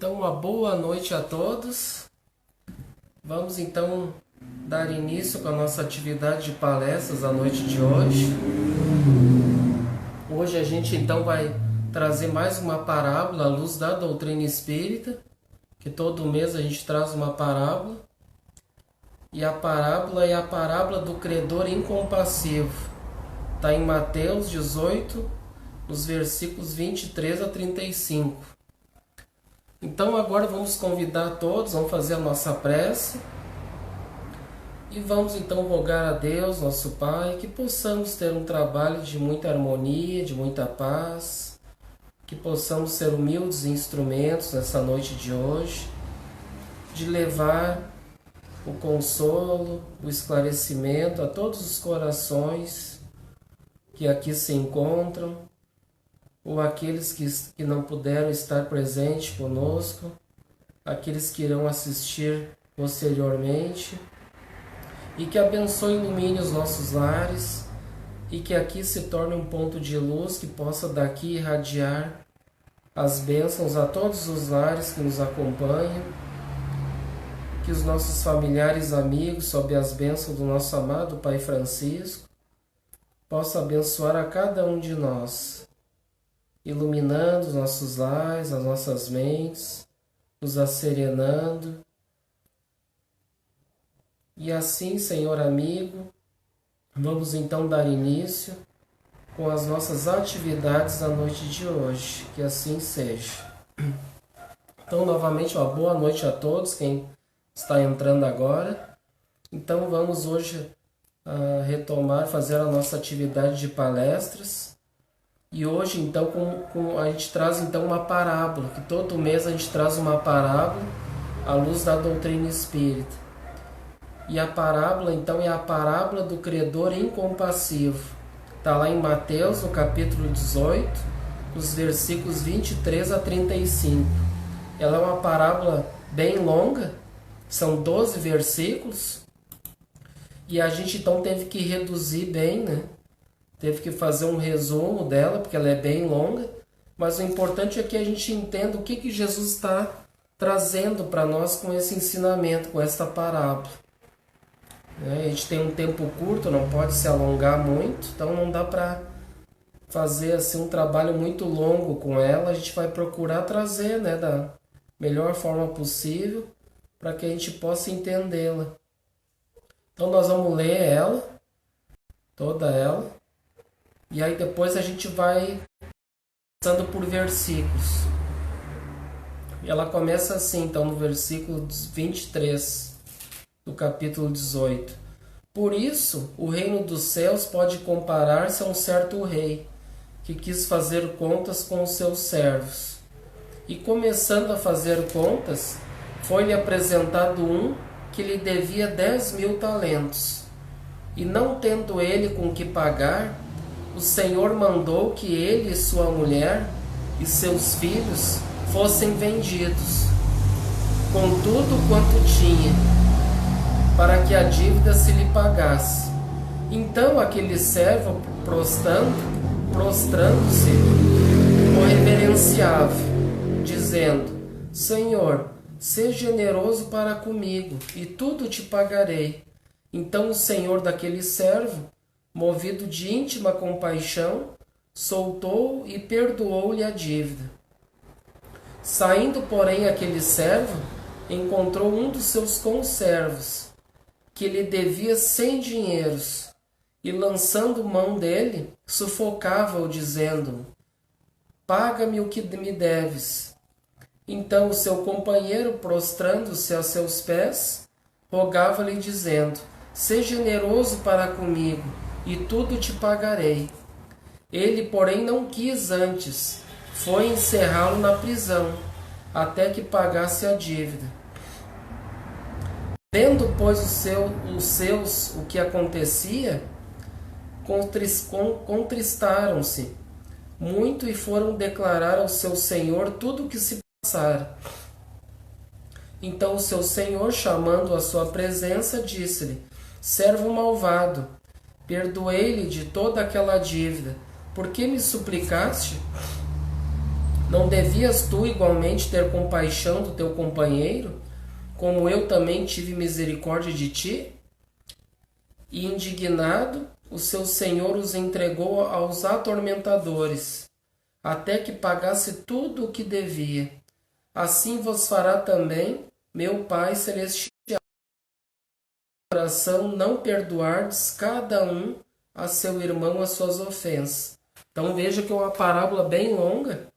Então, uma boa noite a todos. Vamos então dar início com a nossa atividade de palestras a noite de hoje. Hoje a gente então vai trazer mais uma parábola à luz da doutrina espírita, que todo mês a gente traz uma parábola. E a parábola é a parábola do credor incompassivo. Está em Mateus 18, nos versículos 23 a 35. Então agora vamos convidar todos, vamos fazer a nossa prece. E vamos então rogar a Deus, nosso Pai, que possamos ter um trabalho de muita harmonia, de muita paz, que possamos ser humildes instrumentos nessa noite de hoje, de levar o consolo, o esclarecimento a todos os corações que aqui se encontram, ou aqueles que não puderam estar presentes conosco, aqueles que irão assistir posteriormente, e que abençoe e ilumine os nossos lares, e que aqui se torne um ponto de luz que possa daqui irradiar as bênçãos a todos os lares que nos acompanham, que os nossos familiares e amigos, sob as bênçãos do nosso amado Pai Francisco, possa abençoar a cada um de nós, iluminando os nossos lares, as nossas mentes, nos asserenando. E assim, Senhor amigo, vamos então dar início com as nossas atividades da noite de hoje, que assim seja. Então, novamente, uma boa noite a todos, quem está entrando agora. Então, vamos hoje retomar, fazer a nossa atividade de palestras. E hoje, então, a gente traz então uma parábola, que todo mês a gente traz uma parábola à luz da doutrina espírita. E a parábola, então, é a parábola do credor incompassivo. Está lá em Mateus, no capítulo 18, nos versículos 23 a 35. Ela é uma parábola bem longa, são 12 versículos, e a gente então teve que reduzir bem, né? Teve que fazer um resumo dela, porque ela é bem longa, mas o importante é que a gente entenda o que Jesus está trazendo para nós com esse ensinamento, com esta parábola. A gente tem um tempo curto, não pode se alongar muito, então não dá para fazer assim, um trabalho muito longo com ela. A gente vai procurar trazer, né, da melhor forma possível para que a gente possa entendê-la. Então nós vamos ler ela, toda ela, e aí depois a gente vai passando por versículos. E ela começa assim, então, no versículo 23 do capítulo 18. Por isso, o reino dos céus pode comparar-se a um certo rei, que quis fazer contas com os seus servos. E começando a fazer contas, foi-lhe apresentado um que lhe devia 10.000 talentos. E não tendo ele com que pagar, o Senhor mandou que ele e sua mulher e seus filhos fossem vendidos, com tudo quanto tinha, para que a dívida se lhe pagasse. Então aquele servo, prostrando-se, o reverenciava, dizendo: Senhor, seja generoso para comigo, e tudo te pagarei. Então o senhor daquele servo, movido de íntima compaixão, soltou e perdoou-lhe a dívida. Saindo, porém, aquele servo, encontrou um dos seus conservos, que lhe devia 100 dinheiros, e lançando mão dele, sufocava-o, dizendo: Paga-me o que me deves. Então o seu companheiro, prostrando-se a seus pés, rogava-lhe, dizendo: Seja generoso para comigo, e tudo te pagarei. Ele, porém, não quis antes, foi encerrá-lo na prisão, até que pagasse a dívida. Vendo, pois, os seus o que acontecia, contristaram-se muito e foram declarar ao seu senhor tudo o que se passara. Então o seu senhor, chamando-o à sua presença, disse-lhe: Servo malvado, perdoei-lhe de toda aquela dívida, por que me suplicaste? Não devias tu igualmente ter compaixão do teu companheiro, como eu também tive misericórdia de ti? E indignado, o seu senhor os entregou aos atormentadores, até que pagasse tudo o que devia. Assim vos fará também meu Pai Celestial, coração não perdoardes cada um a seu irmão as suas ofensas. Então veja que é uma parábola bem longa.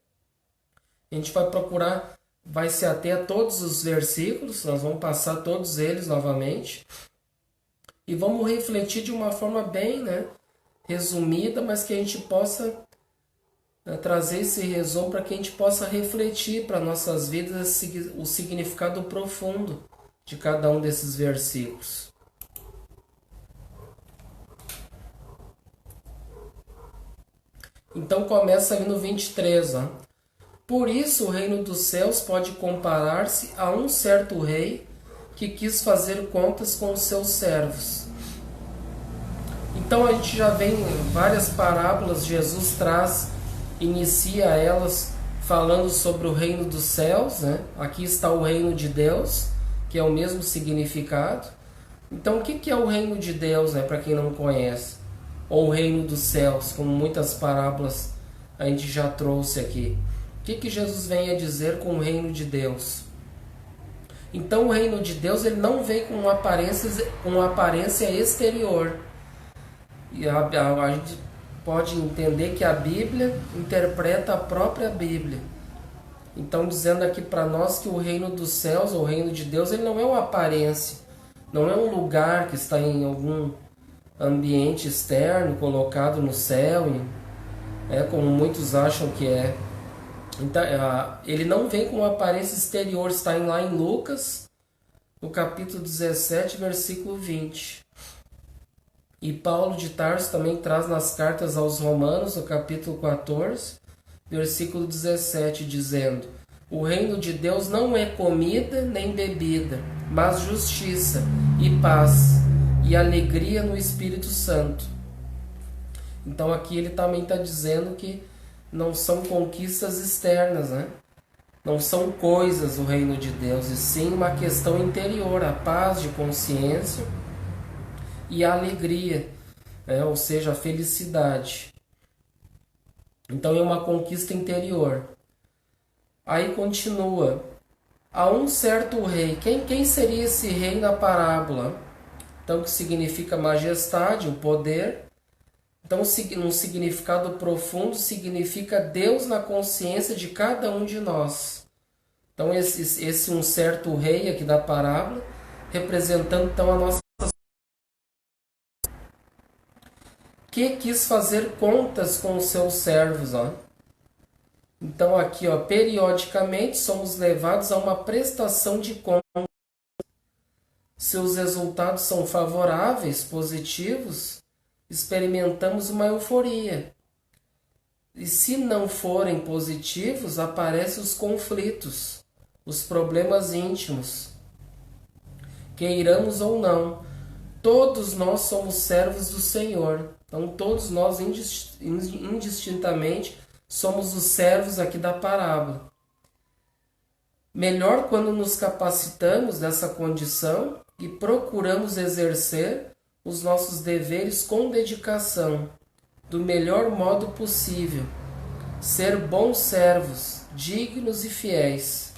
A gente vai procurar, vai se ater a todos os versículos, nós vamos passar todos eles novamente. E vamos refletir de uma forma bem, resumida, mas que a gente possa trazer esse resumo para que a gente possa refletir para nossas vidas o significado profundo de cada um desses versículos. Então começa ali no 23, ó. Por isso o reino dos céus pode comparar-se a um certo rei que quis fazer contas com os seus servos. Então a gente já vê várias parábolas, Jesus inicia elas falando sobre o reino dos céus, Aqui está o reino de Deus, que é o mesmo significado. Então o que é o reino de Deus, para quem não conhece? Ou o reino dos céus, como muitas parábolas a gente já trouxe aqui. O que Jesus vem a dizer com o reino de Deus? Então o reino de Deus ele não vem com uma aparência exterior. E a gente pode entender que a Bíblia interpreta a própria Bíblia. Então dizendo aqui para nós que o reino dos céus, ou o reino de Deus, ele não é uma aparência. Não é um lugar que está em algum ambiente externo, colocado no céu, como muitos acham que é. Então, ele não vem com uma aparência exterior, está lá em Lucas, no capítulo 17, versículo 20. E Paulo de Tarso também traz nas cartas aos Romanos, no capítulo 14, versículo 17, dizendo: o reino de Deus não é comida nem bebida, mas justiça e paz e alegria no Espírito Santo. Então aqui ele também está dizendo que não são conquistas externas, Não são coisas o reino de Deus, e sim uma questão interior, a paz de consciência e a alegria, ou seja, a felicidade. Então é uma conquista interior. Aí continua: a um certo rei. Quem seria esse rei na parábola? Então que significa majestade, o poder. Então, um significado profundo significa Deus na consciência de cada um de nós. Então, esse um certo rei aqui da parábola, representando então a nossa... que quis fazer contas com os seus servos, Então, aqui, periodicamente somos levados a uma prestação de contas. Se os resultados são favoráveis, positivos, experimentamos uma euforia. E se não forem positivos, aparecem os conflitos, os problemas íntimos. Queiramos ou não, todos nós somos servos do Senhor. Então todos nós indistintamente somos os servos aqui da parábola. Melhor quando nos capacitamos dessa condição e procuramos exercer os nossos deveres com dedicação, do melhor modo possível, ser bons servos, dignos e fiéis.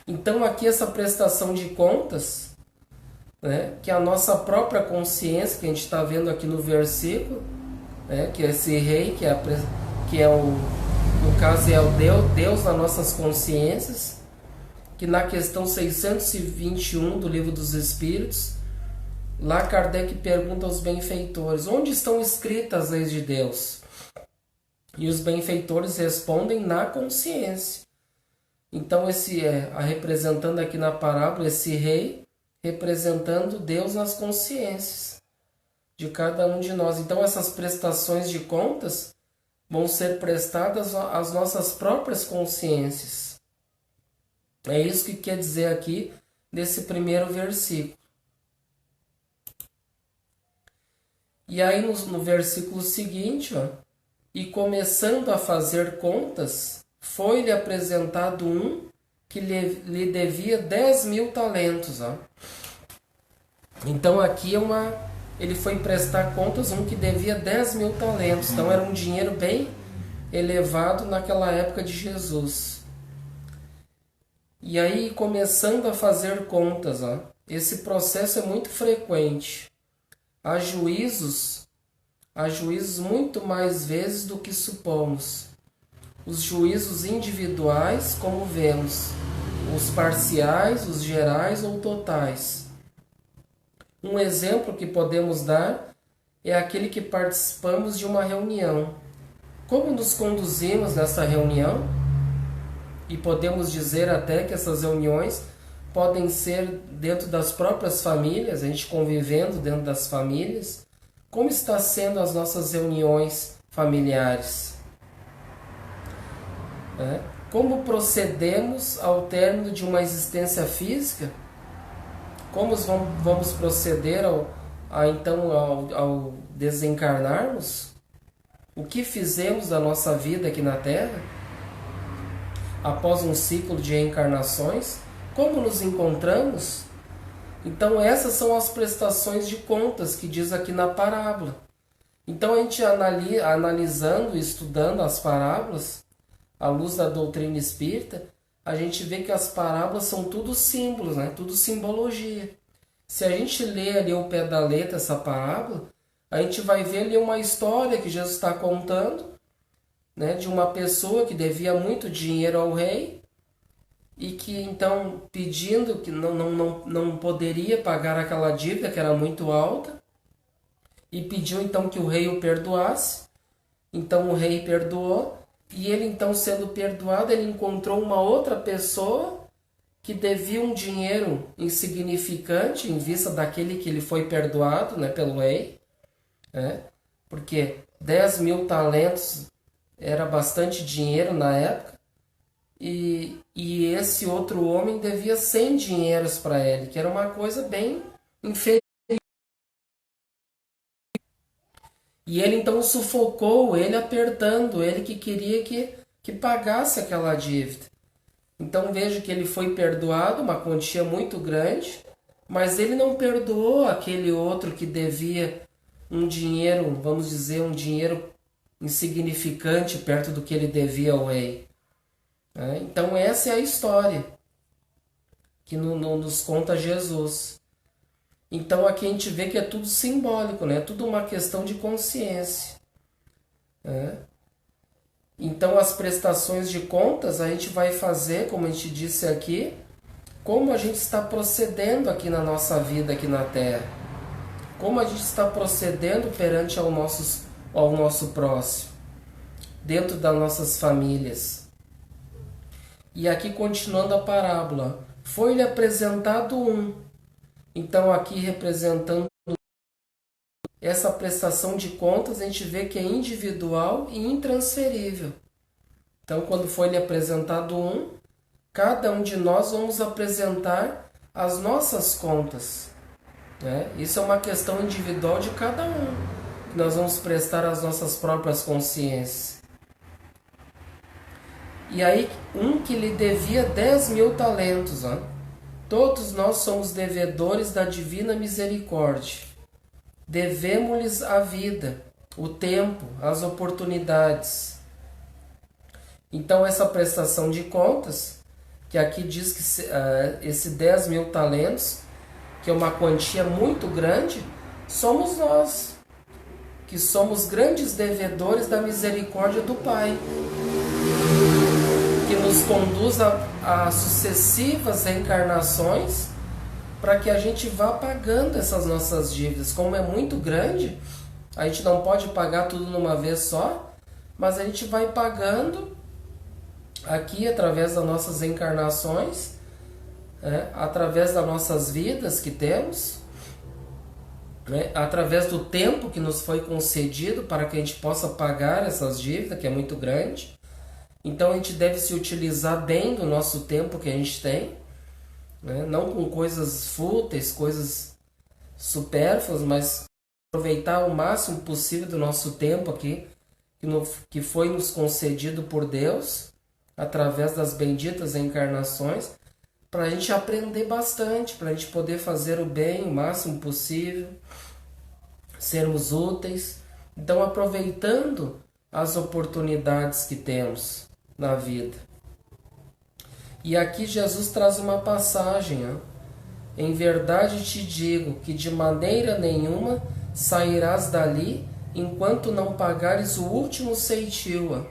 Então aqui essa prestação de contas, que é a nossa própria consciência, que a gente está vendo aqui no versículo, que é esse rei, que é no caso é o Deus nas nossas consciências, que na questão 621 do Livro dos Espíritos, lá Kardec pergunta aos benfeitores: onde estão escritas as leis de Deus? E os benfeitores respondem: na consciência. Então esse representando aqui na parábola, esse rei representando Deus nas consciências de cada um de nós. Então essas prestações de contas vão ser prestadas às nossas próprias consciências. É isso que quer dizer aqui nesse primeiro versículo. E aí no versículo seguinte, e começando a fazer contas, foi-lhe apresentado um que lhe devia 10.000 talentos. Ó. Então aqui ele foi prestar contas um que devia 10.000 talentos. Então era um dinheiro bem elevado naquela época de Jesus. E aí, começando a fazer contas, ó, esse processo é muito frequente. Há juízos muito mais vezes do que supomos. Os juízos individuais, como vemos, os parciais, os gerais ou totais. Um exemplo que podemos dar é aquele que participamos de uma reunião. Como nos conduzimos nessa reunião? E podemos dizer até que essas reuniões podem ser dentro das próprias famílias, a gente convivendo dentro das famílias. Como está sendo as nossas reuniões familiares? Como procedemos ao término de uma existência física? Como vamos proceder ao desencarnarmos? O que fizemos da nossa vida aqui na Terra? Após um ciclo de reencarnações, como nos encontramos? Então essas são as prestações de contas que diz aqui na parábola. Então a gente analisando e estudando as parábolas, à luz da doutrina espírita, a gente vê que as parábolas são tudo símbolos, né? Tudo simbologia. Se a gente lê ali ao pé da letra essa parábola, a gente vai ver ali uma história que Jesus está contando, né, de uma pessoa que devia muito dinheiro ao rei e que então pedindo que não poderia pagar aquela dívida que era muito alta e pediu então que o rei o perdoasse. Então o rei perdoou e ele então sendo perdoado ele encontrou uma outra pessoa que devia um dinheiro insignificante em vista daquele que ele foi perdoado, né, pelo rei, né, porque 10.000 talentos era bastante dinheiro na época, e esse outro homem devia 100 dinheiros para ele, que era uma coisa bem inferior. E ele então sufocou ele, apertando ele, que queria que pagasse aquela dívida. Então veja que ele foi perdoado, uma quantia muito grande, mas ele não perdoou aquele outro que devia um dinheiro, vamos dizer, um dinheiro insignificante perto do que ele devia ao rei. Então essa é a história que nos conta Jesus. Então aqui a gente vê que é tudo simbólico, né? Tudo uma questão de consciência. Então as prestações de contas a gente vai fazer, como a gente disse aqui, como a gente está procedendo aqui na nossa vida aqui na Terra. Como a gente está procedendo perante ao nosso próximo, dentro das nossas famílias. E aqui continuando a parábola, foi-lhe apresentado um. Então aqui representando essa prestação de contas, a gente vê que é individual e intransferível. Então quando foi-lhe apresentado um, cada um de nós vamos apresentar as nossas contas. Isso é uma questão individual de cada um. Nós vamos prestar as nossas próprias consciências. E aí, um que lhe devia 10.000 talentos. Todos nós somos devedores da divina misericórdia. Devemos-lhes a vida, o tempo, as oportunidades. Então, essa prestação de contas, que aqui diz que esse 10.000 talentos, que é uma quantia muito grande, somos nós, que somos grandes devedores da misericórdia do Pai, que nos conduz a sucessivas reencarnações para que a gente vá pagando essas nossas dívidas. Como é muito grande, a gente não pode pagar tudo numa vez só, mas a gente vai pagando aqui através das nossas encarnações, através das nossas vidas que temos, através do tempo que nos foi concedido para que a gente possa pagar essas dívidas, que é muito grande. Então a gente deve se utilizar bem do nosso tempo que a gente tem, não com coisas fúteis, coisas supérfluas, mas aproveitar o máximo possível do nosso tempo aqui, que foi nos concedido por Deus, através das benditas encarnações, para a gente aprender bastante, para a gente poder fazer o bem o máximo possível, sermos úteis. Então, aproveitando as oportunidades que temos na vida. E aqui Jesus traz uma passagem, ó. Em verdade te digo que de maneira nenhuma sairás dali enquanto não pagares o último ceitil. Ó.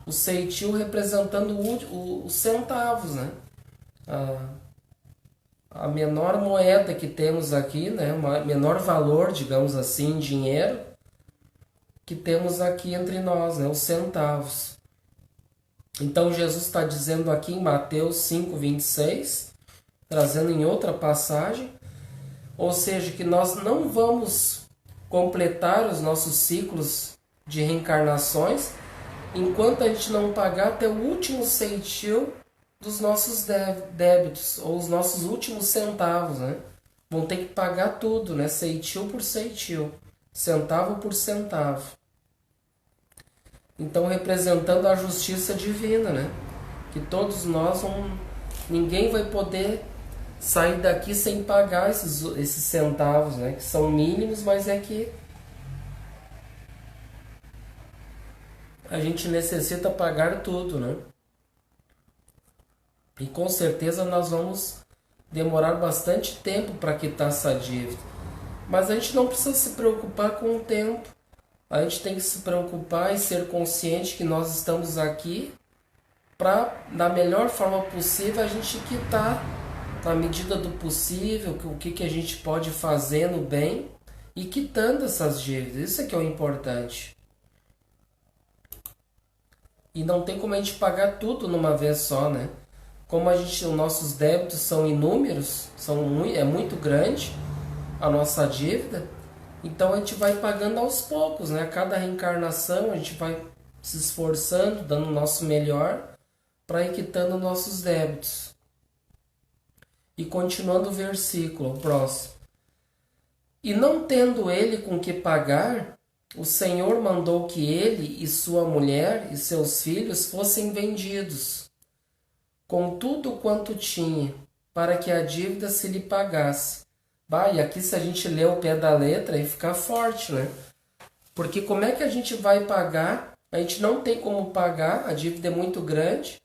O ceitil representando os centavos, né? A menor moeda que temos aqui, né? O menor valor, digamos assim, em dinheiro, que temos aqui entre nós, né? Os centavos. Então Jesus está dizendo aqui em Mateus 5:26, trazendo em outra passagem, ou seja, que nós não vamos completar os nossos ciclos de reencarnações enquanto a gente não pagar até o último ceitil dos nossos débitos, ou os nossos últimos centavos, né? Vão ter que pagar tudo, né? Ceitil por ceitil, centavo por centavo. Então, representando a justiça divina, né? Que todos nós ninguém vai poder sair daqui sem pagar esses centavos, né? Que são mínimos, mas é que a gente necessita pagar tudo, né? E com certeza nós vamos demorar bastante tempo para quitar essa dívida. Mas a gente não precisa se preocupar com o tempo. A gente tem que se preocupar e ser consciente que nós estamos aqui para, da melhor forma possível, a gente quitar, na medida do possível, o que a gente pode fazer no bem e quitando essas dívidas. Isso é que é o importante. E não tem como a gente pagar tudo numa vez só, né? Como os nossos débitos são inúmeros, é muito grande a nossa dívida, então a gente vai pagando aos poucos, né? A cada reencarnação a gente vai se esforçando, dando o nosso melhor para ir quitando nossos débitos. E continuando o versículo, o próximo. E não tendo ele com que pagar, o Senhor mandou que ele e sua mulher e seus filhos fossem vendidos, com tudo quanto tinha, para que a dívida se lhe pagasse. E aqui se a gente ler o pé da letra, aí fica forte, né? Porque como é que a gente vai pagar? A gente não tem como pagar, a dívida é muito grande.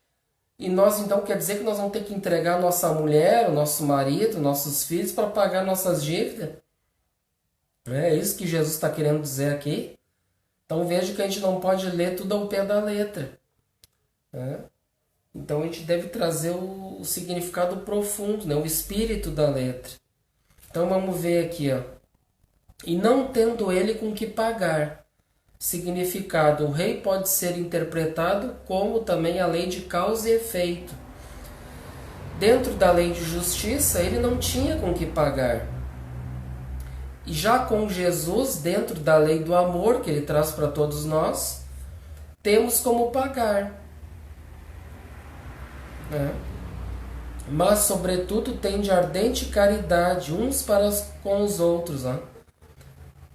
E nós, então, quer dizer que nós vamos ter que entregar a nossa mulher, o nosso marido, nossos filhos para pagar nossas dívidas? É isso que Jesus está querendo dizer aqui. Então veja que a gente não pode ler tudo ao pé da letra. Né? Então a gente deve trazer o significado profundo, né? O espírito da letra. Então vamos ver aqui, ó. E não tendo ele com que pagar. Significado: o rei pode ser interpretado como também a lei de causa e efeito. Dentro da lei de justiça, ele não tinha com que pagar. E já com Jesus, dentro da lei do amor que ele traz para todos nós, temos como pagar. Mas, sobretudo, tem de ardente caridade uns para com os outros.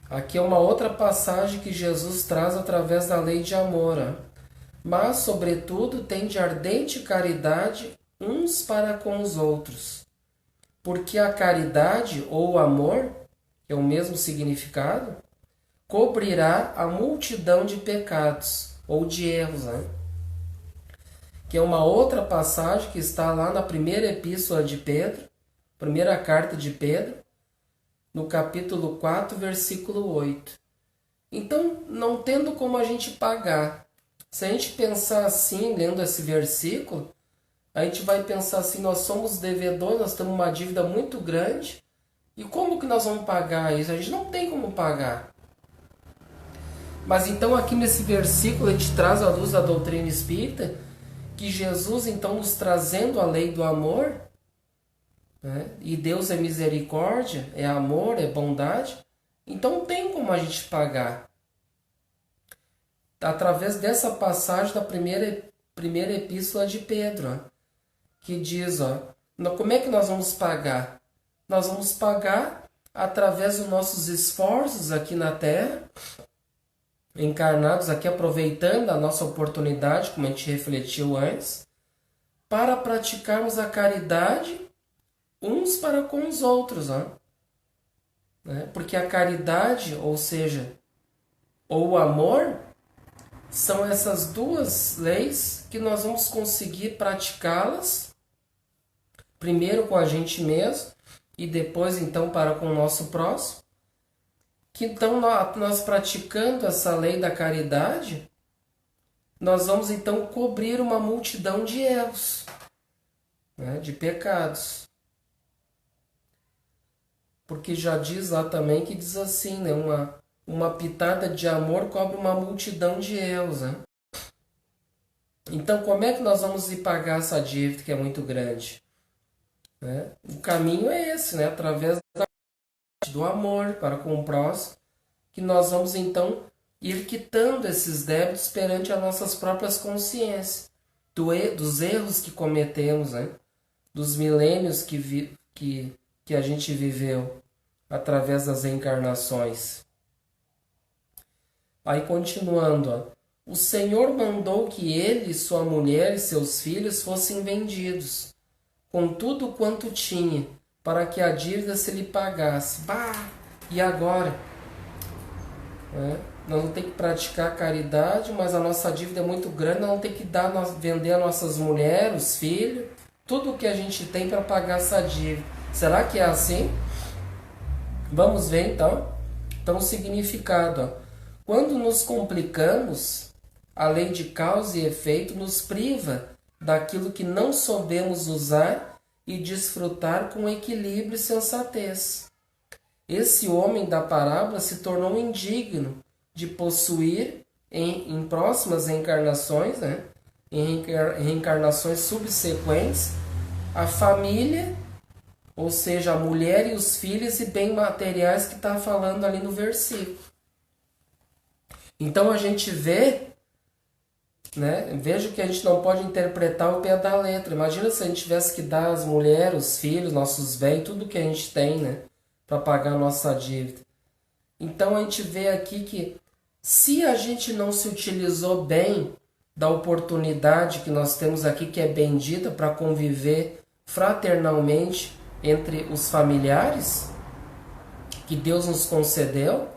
Aqui é uma outra passagem que Jesus traz através da lei de amor. Mas, sobretudo, tem de ardente caridade uns para com os outros. Porque a caridade ou o amor, é o mesmo significado, cobrirá a multidão de pecados ou de erros, que é uma outra passagem que está lá na primeira epístola de Pedro, primeira carta de Pedro, no capítulo 4, versículo 8. Então, não tendo como a gente pagar, se a gente pensar assim, lendo esse versículo, a gente vai pensar assim, nós somos devedores, nós temos uma dívida muito grande, e como que nós vamos pagar isso? A gente não tem como pagar. Mas então aqui nesse versículo a gente traz à luz da doutrina espírita que Jesus então nos trazendo a lei do amor, né? E Deus é misericórdia, é amor, é bondade, então tem como a gente pagar. Através dessa passagem da primeira epístola de Pedro, que diz, como é que nós vamos pagar? Nós vamos pagar através dos nossos esforços aqui na Terra, encarnados aqui, aproveitando a nossa oportunidade, como a gente refletiu antes, para praticarmos a caridade uns para com os outros, né? Porque a caridade, ou seja, ou o amor, são essas duas leis que nós vamos conseguir praticá-las, primeiro com a gente mesmo e depois então para com o nosso próximo. Que então nós praticando essa lei da caridade, nós vamos então cobrir uma multidão de erros, de pecados. Porque já diz lá também que diz assim, uma pitada de amor cobre uma multidão de erros. Então, como é que nós vamos ir pagar essa dívida que é muito grande? O caminho é esse, através do amor para com o próximo, que nós vamos então ir quitando esses débitos perante as nossas próprias consciências, dos erros que cometemos, dos milênios que a gente viveu através das encarnações. Aí continuando, o Senhor mandou que ele, sua mulher e seus filhos fossem vendidos, com tudo quanto tinha, para que a dívida se lhe pagasse. E agora? Nós vamos ter que praticar a caridade, mas a nossa dívida é muito grande, nós vamos ter que vender as nossas mulheres, os filhos, tudo o que a gente tem para pagar essa dívida. Será que é assim? Vamos ver então. Então o significado. Quando nos complicamos, a lei de causa e efeito nos priva daquilo que não soubemos usar e desfrutar com equilíbrio e sensatez. Esse homem da parábola se tornou indigno de possuir em próximas reencarnações, em reencarnações subsequentes, a família, ou seja, a mulher e os filhos e bens materiais que está falando ali no versículo. Então a gente vê, veja que a gente não pode interpretar o pé da letra. Imagina se a gente tivesse que dar às mulheres, os filhos, nossos bens, tudo que a gente tem, para pagar a nossa dívida. Então a gente vê aqui que se a gente não se utilizou bem da oportunidade que nós temos aqui, que é bendita, para conviver fraternalmente entre os familiares que Deus nos concedeu,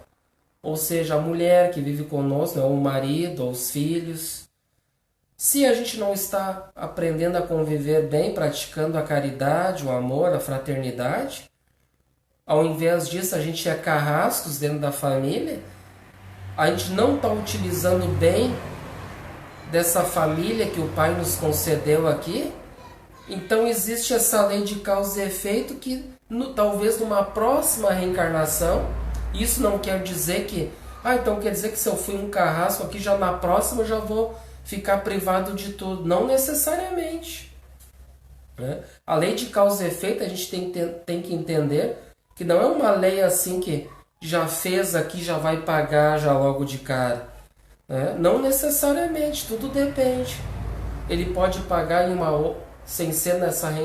ou seja, a mulher que vive conosco, ou o marido, ou os filhos. Se a gente não está aprendendo a conviver bem, praticando a caridade, o amor, a fraternidade, ao invés disso a gente é carrascos dentro da família, a gente não está utilizando bem dessa família que o Pai nos concedeu aqui, então existe essa lei de causa e efeito que talvez numa próxima reencarnação, isso não quer dizer que, então quer dizer que se eu fui um carrasco aqui, já na próxima eu já vou ficar privado de tudo. Não necessariamente. A lei de causa e efeito a gente tem que entender que não é uma lei assim que já fez aqui, já vai pagar já logo de cara. Não necessariamente, tudo depende. Ele pode pagar sem ser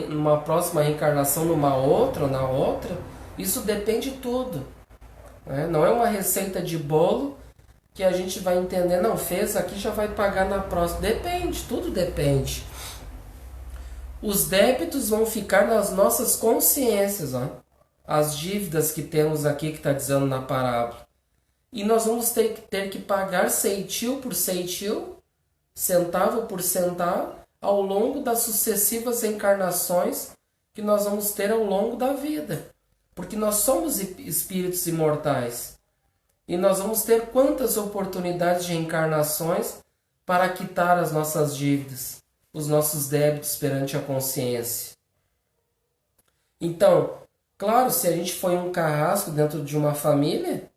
numa próxima reencarnação, numa outra ou na outra. Isso depende de tudo. Não é uma receita de bolo que a gente vai entender, não, fez aqui, já vai pagar na próxima. Depende, tudo depende. Os débitos vão ficar nas nossas consciências, as dívidas que temos aqui, que está dizendo na parábola. E nós vamos ter que pagar ceitil por ceitil, centavo por centavo, ao longo das sucessivas encarnações que nós vamos ter ao longo da vida. Porque nós somos espíritos imortais. E nós vamos ter quantas oportunidades de reencarnações para quitar as nossas dívidas, os nossos débitos perante a consciência. Então, claro, se a gente foi um carrasco dentro de uma família,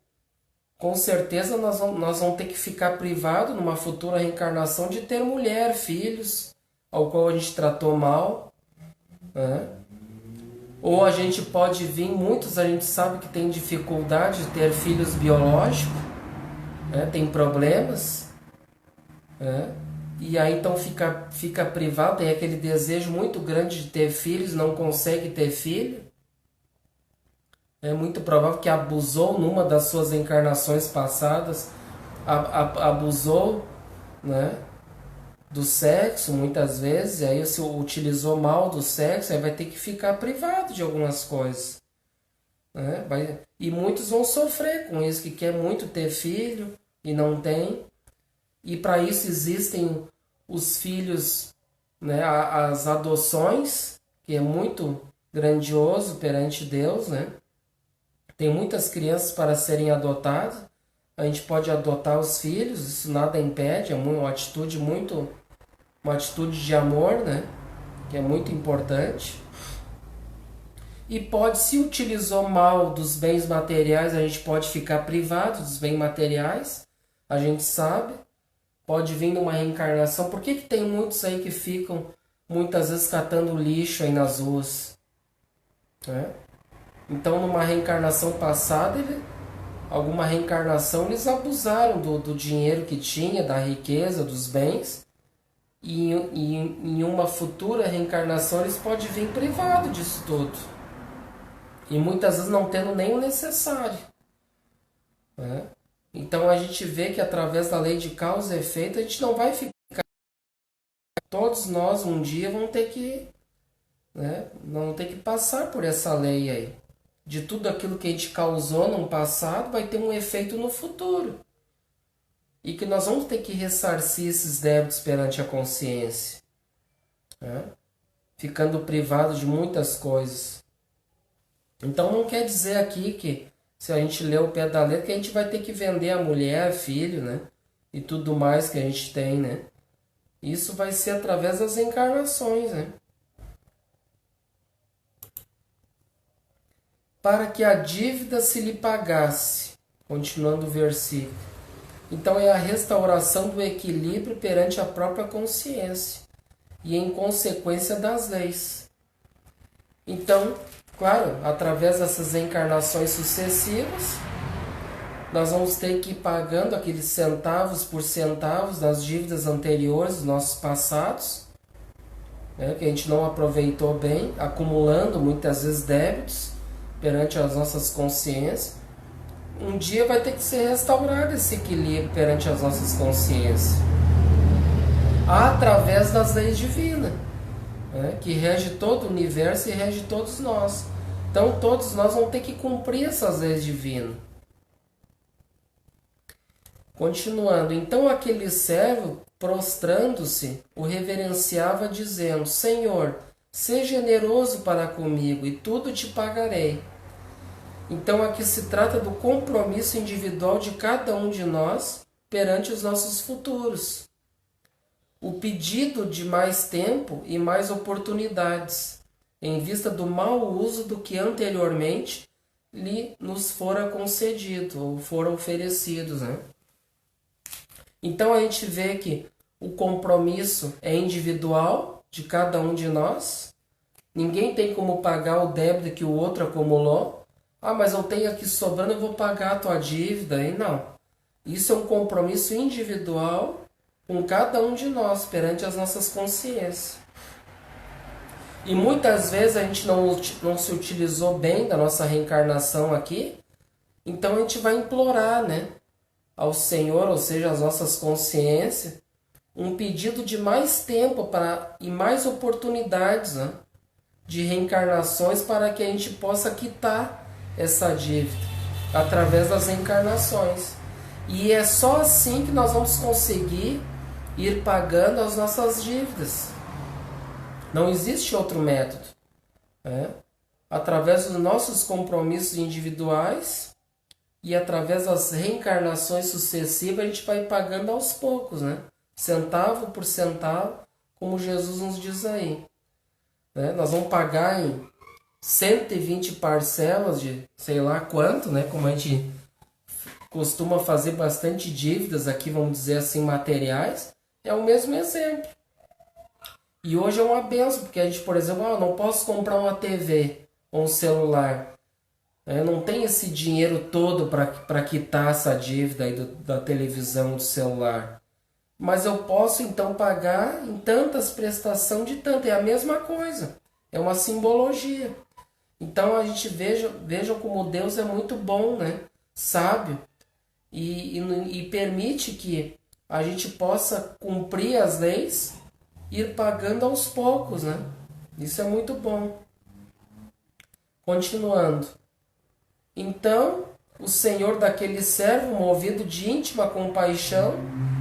com certeza nós vamos ter que ficar privado numa futura reencarnação de ter mulher, filhos, ao qual a gente tratou mal. Ou a gente pode vir, muitos a gente sabe que tem dificuldade de ter filhos biológicos, tem problemas, e aí então fica privado, tem aquele desejo muito grande de ter filhos, não consegue ter filho. É muito provável que abusou numa das suas encarnações passadas, abusou, do sexo, muitas vezes, e aí se utilizou mal do sexo, aí vai ter que ficar privado de algumas coisas. Né? E muitos vão sofrer com isso, que quer muito ter filho e não tem. E para isso existem os filhos, né? As adoções, que é muito grandioso perante Deus, né? Tem muitas crianças para serem adotadas. A gente pode adotar os filhos, isso nada impede, é uma atitude de amor, né? Que é muito importante. E se utilizou mal dos bens materiais, a gente pode ficar privado dos bens materiais, a gente sabe. Pode vir numa reencarnação. Por que tem muitos aí que ficam muitas vezes catando lixo aí nas ruas? Né? Então, numa reencarnação passada, alguma reencarnação, eles abusaram do dinheiro que tinha, da riqueza, dos bens. E em uma futura reencarnação, eles podem vir privado disso tudo. E muitas vezes não tendo nem o necessário. Né? Então a gente vê que através da lei de causa e efeito, a gente não vai ficar. Todos nós um dia vamos ter que, né, vamos ter que passar por essa lei aí. De tudo aquilo que a gente causou no passado, vai ter um efeito no futuro. E que nós vamos ter que ressarcir esses débitos perante a consciência. Né? Ficando privado de muitas coisas. Então não quer dizer aqui que, se a gente ler o pé da letra, que a gente vai ter que vender a mulher, filho, né? E tudo mais que a gente tem, né? Isso vai ser através das encarnações, né? Para que a dívida se lhe pagasse. Continuando o versículo. Então é a restauração do equilíbrio perante a própria consciência. E em consequência das leis. Então, claro, através dessas encarnações sucessivas, nós vamos ter que ir pagando aqueles centavos por centavos das dívidas anteriores, dos nossos passados, né, que a gente não aproveitou bem, acumulando muitas vezes débitos perante as nossas consciências. Um dia vai ter que ser restaurado esse equilíbrio perante as nossas consciências, através das leis divinas. Que rege todo o universo e rege todos nós. Então todos nós vamos ter que cumprir essas leis divinas. Continuando, então aquele servo, prostrando-se, o reverenciava dizendo: Senhor, seja generoso para comigo e tudo te pagarei. Então aqui se trata do compromisso individual de cada um de nós perante os nossos futuros. O pedido de mais tempo e mais oportunidades, em vista do mau uso do que anteriormente nos fora concedido, ou foram oferecidos. Né? Então a gente vê que o compromisso é individual de cada um de nós. Ninguém tem como pagar o débito que o outro acumulou. Ah, mas eu tenho aqui sobrando, eu vou pagar a tua dívida. E não. Isso é um compromisso individual com cada um de nós, perante as nossas consciências. E muitas vezes a gente não se utilizou bem da nossa reencarnação aqui, então a gente vai implorar, né, ao Senhor, ou seja, às nossas consciências, um pedido de mais tempo e mais oportunidades, né, de reencarnações para que a gente possa quitar essa dívida, através das reencarnações. E é só assim que nós vamos conseguir ir pagando as nossas dívidas. Não existe outro método. Né? Através dos nossos compromissos individuais e através das reencarnações sucessivas, a gente vai pagando aos poucos, né? Centavo por centavo, como Jesus nos diz aí. Né? Nós vamos pagar em 120 parcelas de sei lá quanto, né? Como a gente costuma fazer bastante dívidas aqui, vamos dizer assim, materiais. É o mesmo exemplo. E hoje é uma benção, porque a gente, por exemplo, não posso comprar uma TV ou um celular. Eu não tenho esse dinheiro todo para quitar essa dívida aí da televisão, do celular. Mas eu posso então pagar em tantas prestações de tanto. É a mesma coisa. É uma simbologia. Então a gente veja como Deus é muito bom, né? Sábio. E permite que a gente possa cumprir as leis e ir pagando aos poucos, né? Isso é muito bom. Continuando. Então, o senhor daquele servo, movido de íntima compaixão,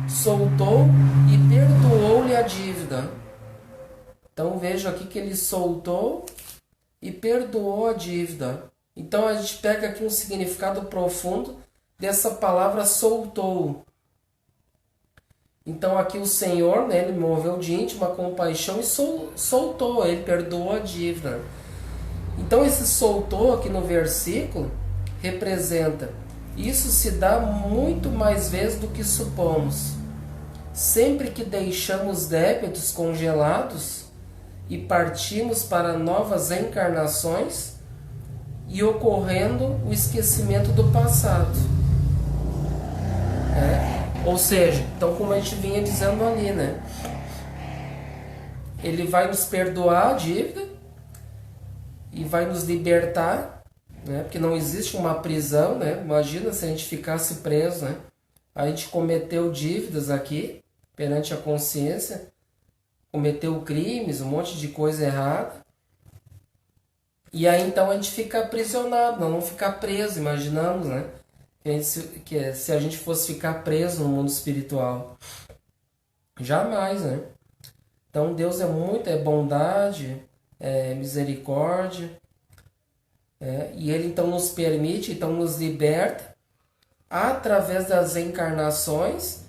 soltou e perdoou-lhe a dívida. Então, vejo aqui que ele soltou e perdoou a dívida. Então, a gente pega aqui um significado profundo dessa palavra soltou. Então, aqui o Senhor, né, ele moveu de íntima compaixão e soltou, ele perdoou a dívida. Então, esse soltou aqui no versículo representa: isso se dá muito mais vezes do que supomos. Sempre que deixamos débitos congelados e partimos para novas encarnações e ocorrendo o esquecimento do passado. Ou seja, então como a gente vinha dizendo ali, né? Ele vai nos perdoar a dívida e vai nos libertar, né? Porque não existe uma prisão, né? Imagina se a gente ficasse preso, né? A gente cometeu dívidas aqui perante a consciência, cometeu crimes, um monte de coisa errada. E aí então a gente fica aprisionado, não ficar preso, imaginamos, né? Que se a gente fosse ficar preso no mundo espiritual. Jamais, né? Então Deus é bondade, é misericórdia, e Ele então nos permite, então nos liberta através das encarnações,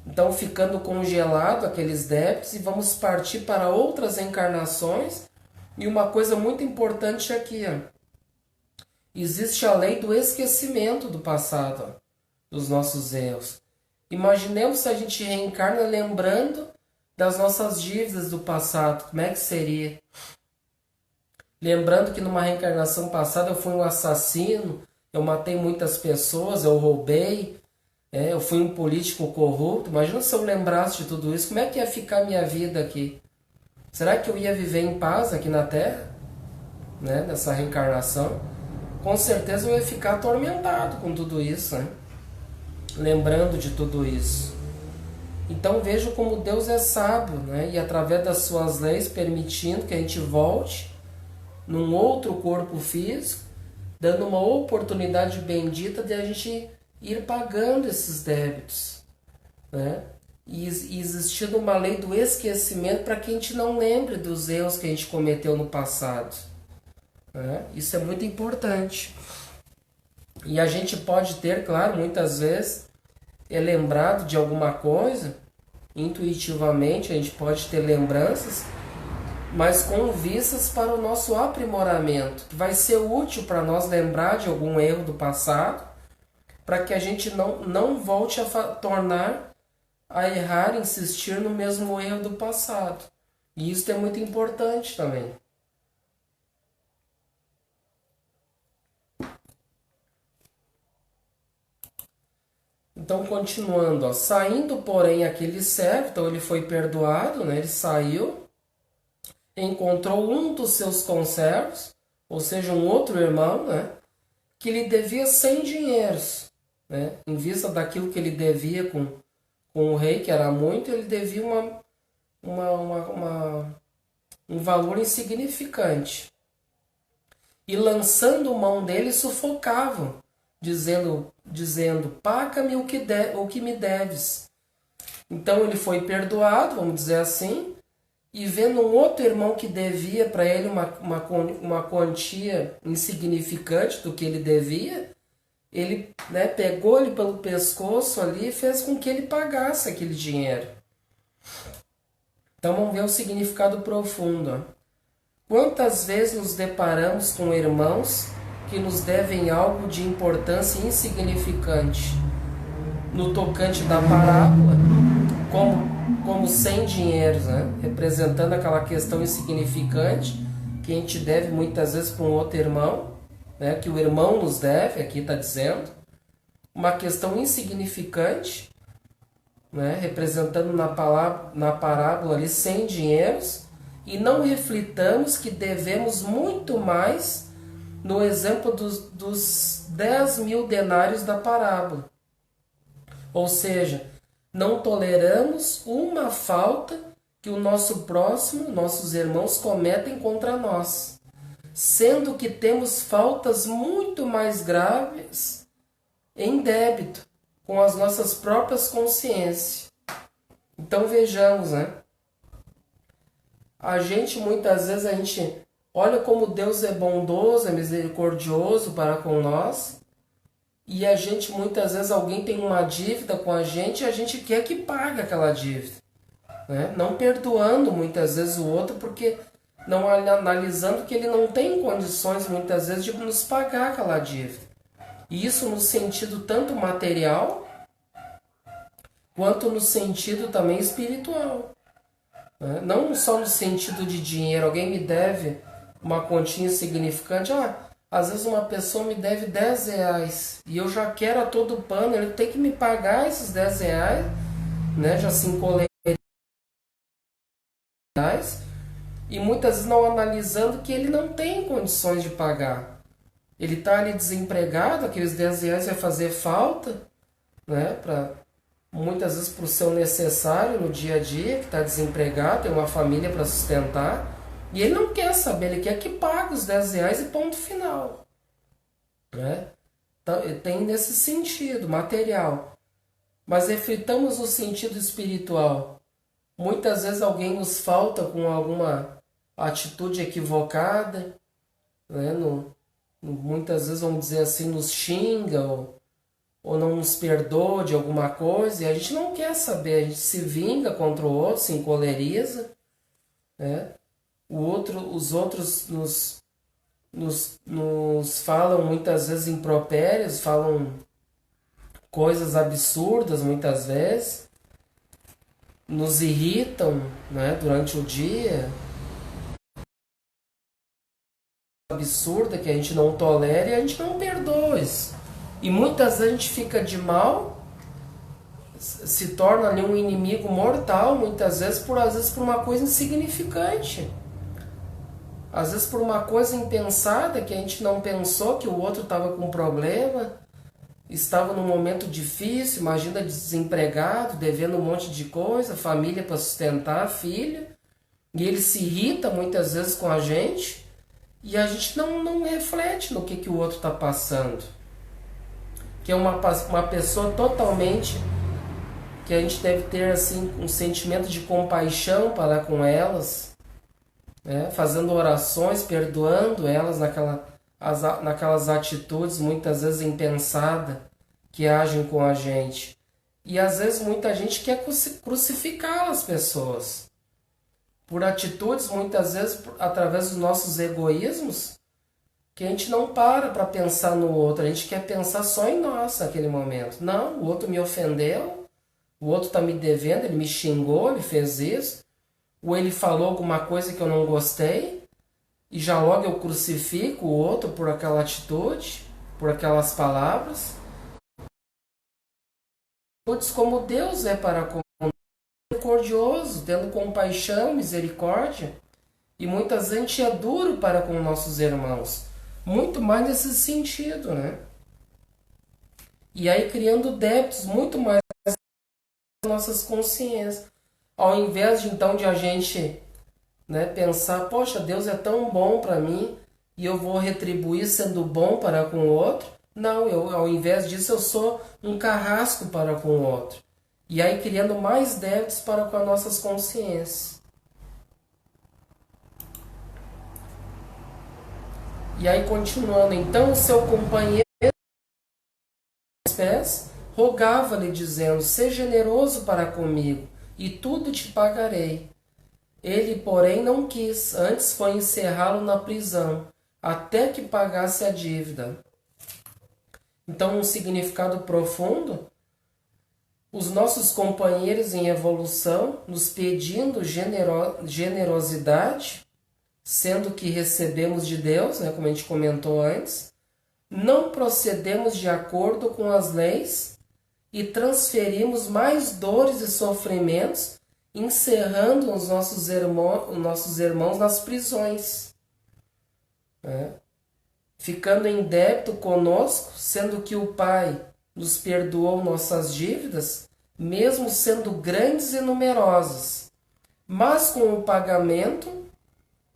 então ficando congelado aqueles débitos e vamos partir para outras encarnações. E uma coisa muito importante aqui, existe a lei do esquecimento do passado, dos nossos erros. Imaginemos se a gente reencarna lembrando das nossas dívidas do passado, como é que seria? Lembrando que numa reencarnação passada eu fui um assassino, eu matei muitas pessoas, eu roubei, eu fui um político corrupto. Imagina se eu lembrasse de tudo isso, como é que ia ficar a minha vida aqui? Será que eu ia viver em paz aqui na Terra, né, nessa reencarnação? Com certeza eu ia ficar atormentado com tudo isso, né? Lembrando de tudo isso. Então vejo como Deus é sábio, né? E através das suas leis permitindo que a gente volte num outro corpo físico, dando uma oportunidade bendita de a gente ir pagando esses débitos, né? E existindo uma lei do esquecimento para que a gente não lembre dos erros que a gente cometeu no passado, né? Isso é muito importante. E a gente pode ter, claro, muitas vezes lembrado de alguma coisa, intuitivamente a gente pode ter lembranças, mas com vistas para o nosso aprimoramento, que vai ser útil para nós lembrar de algum erro do passado, para que a gente não volte a tornar a errar, insistir no mesmo erro do passado. E isso é muito importante também. Então, continuando, saindo, porém, aquele servo, então ele foi perdoado, né? Ele saiu, encontrou um dos seus conservos, ou seja, um outro irmão, né? Que lhe devia 100 dinheiros, né? Em vista daquilo que ele devia com o rei, que era muito, ele devia um valor insignificante. E lançando mão dele, sufocavam, dizendo paga-me o que me deves. Então ele foi perdoado, vamos dizer assim, e vendo um outro irmão que devia para ele uma quantia insignificante do que ele devia, ele, né, pegou ele pelo pescoço ali e fez com que ele pagasse aquele dinheiro. Então vamos ver o significado profundo. Quantas vezes nos deparamos com irmãos que nos devem algo de importância insignificante? No tocante da parábola, como 100 dinheiros, né? Representando aquela questão insignificante que a gente deve muitas vezes para um outro irmão, né? Que o irmão nos deve, aqui está dizendo, uma questão insignificante, né? Representando na parábola ali 100 dinheiros, e não reflitamos que devemos muito mais no exemplo dos 10.000 denários da parábola. Ou seja, não toleramos uma falta que o nosso próximo, nossos irmãos cometem contra nós, sendo que temos faltas muito mais graves em débito com as nossas próprias consciências. Então vejamos, né? A gente muitas vezes olha como Deus é bondoso, é misericordioso para com nós, e a gente muitas vezes alguém tem uma dívida com a gente e a gente quer que pague aquela dívida, né? Não perdoando muitas vezes o outro porque não analisando que ele não tem condições muitas vezes de nos pagar aquela dívida. E isso no sentido tanto material quanto no sentido também espiritual. Não só no sentido de dinheiro, alguém me deve uma quantia insignificante. Às vezes uma pessoa me deve 10 reais e eu já quero a todo pano, ele tem que me pagar esses 10 reais, né? Já se encolhei e muitas vezes não analisando que ele não tem condições de pagar. Ele está ali desempregado, aqueles 10 reais vai fazer falta, né? Muitas vezes para o seu necessário no dia a dia, que está desempregado, tem uma família para sustentar, e ele não quer saber, ele quer que pague os 10 reais e ponto final. Né? Então, tem nesse sentido, material. Mas reflitamos no sentido espiritual. Muitas vezes alguém nos falta com alguma atitude equivocada, né? Muitas vezes, vamos dizer assim, nos xinga ou não nos perdoa de alguma coisa, e a gente não quer saber, a gente se vinga contra o outro, se encoleriza, né? Os outros nos falam muitas vezes impropérios, falam coisas absurdas muitas vezes, nos irritam, né, durante o dia, absurda que a gente não tolera e a gente não perdoa isso. E muitas vezes a gente fica de mal, se torna ali um inimigo mortal, muitas vezes por uma coisa insignificante. Às vezes por uma coisa impensada que a gente não pensou que o outro estava com problema, estava num momento difícil, imagina desempregado, devendo um monte de coisa, família para sustentar, filho, e ele se irrita muitas vezes com a gente e a gente não reflete no que o outro está passando. Que é uma pessoa totalmente que a gente deve ter assim um sentimento de compaixão para com elas, né? Fazendo orações, perdoando elas naquelas atitudes muitas vezes impensadas que agem com a gente. E às vezes muita gente quer crucificar as pessoas por atitudes, muitas vezes através dos nossos egoísmos, que a gente não para pensar no outro, a gente quer pensar só em nós naquele momento. Não, o outro me ofendeu, o outro está me devendo, ele me xingou, ele fez isso, ou ele falou alguma coisa que eu não gostei, e já logo eu crucifico o outro por aquela atitude, por aquelas palavras. Atitudes como Deus é para com misericordioso, tendo compaixão, misericórdia, e muitas vezes a gente é duro para com nossos irmãos. Muito mais nesse sentido, né? E aí criando débitos muito mais nas nossas consciências. Ao invés de então de a gente, né, pensar, poxa, Deus é tão bom para mim e eu vou retribuir sendo bom para com o outro. Não, ao invés disso eu sou um carrasco para com o outro. E aí criando mais débitos para com as nossas consciências. E aí continuando, então o seu companheiro aos pés rogava-lhe dizendo, seja generoso para comigo e tudo te pagarei. Ele, porém, não quis, antes foi encerrá-lo na prisão, até que pagasse a dívida. Então, um significado profundo, os nossos companheiros em evolução nos pedindo generosidade, sendo que recebemos de Deus, né, como a gente comentou antes, não procedemos de acordo com as leis e transferimos mais dores e sofrimentos, encerrando os nossos irmãos nas prisões, né? Ficando em débito conosco, sendo que o Pai nos perdoou nossas dívidas, mesmo sendo grandes e numerosos. Mas com o pagamento,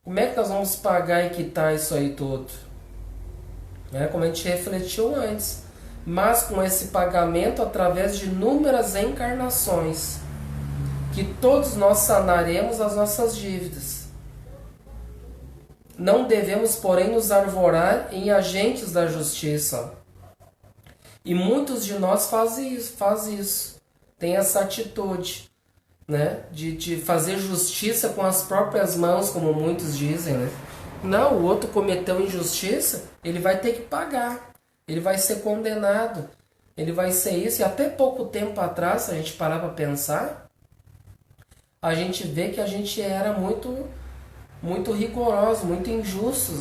como é que nós vamos pagar e quitar isso aí tudo? Como a gente refletiu antes. Mas com esse pagamento através de inúmeras encarnações, que todos nós sanaremos as nossas dívidas. Não devemos, porém, nos arvorar em agentes da justiça. E muitos de nós fazem isso. Tem essa atitude, né? De fazer justiça com as próprias mãos, como muitos dizem, né? Não, o outro cometeu injustiça, ele vai ter que pagar. Ele vai ser condenado. Ele vai ser isso. E até pouco tempo atrás, se a gente parar para pensar, a gente vê que a gente era muito rigoroso, muito injusto.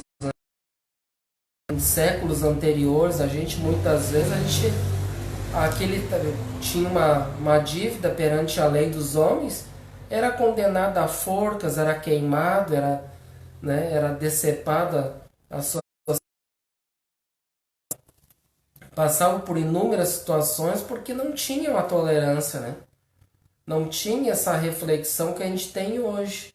Em séculos anteriores, a gente muitas vezes tinha uma dívida perante a lei dos homens, era condenado a forcas, era queimado, era decepada a sua, passava por inúmeras situações porque não tinha uma tolerância, né? Não tinha essa reflexão que a gente tem hoje,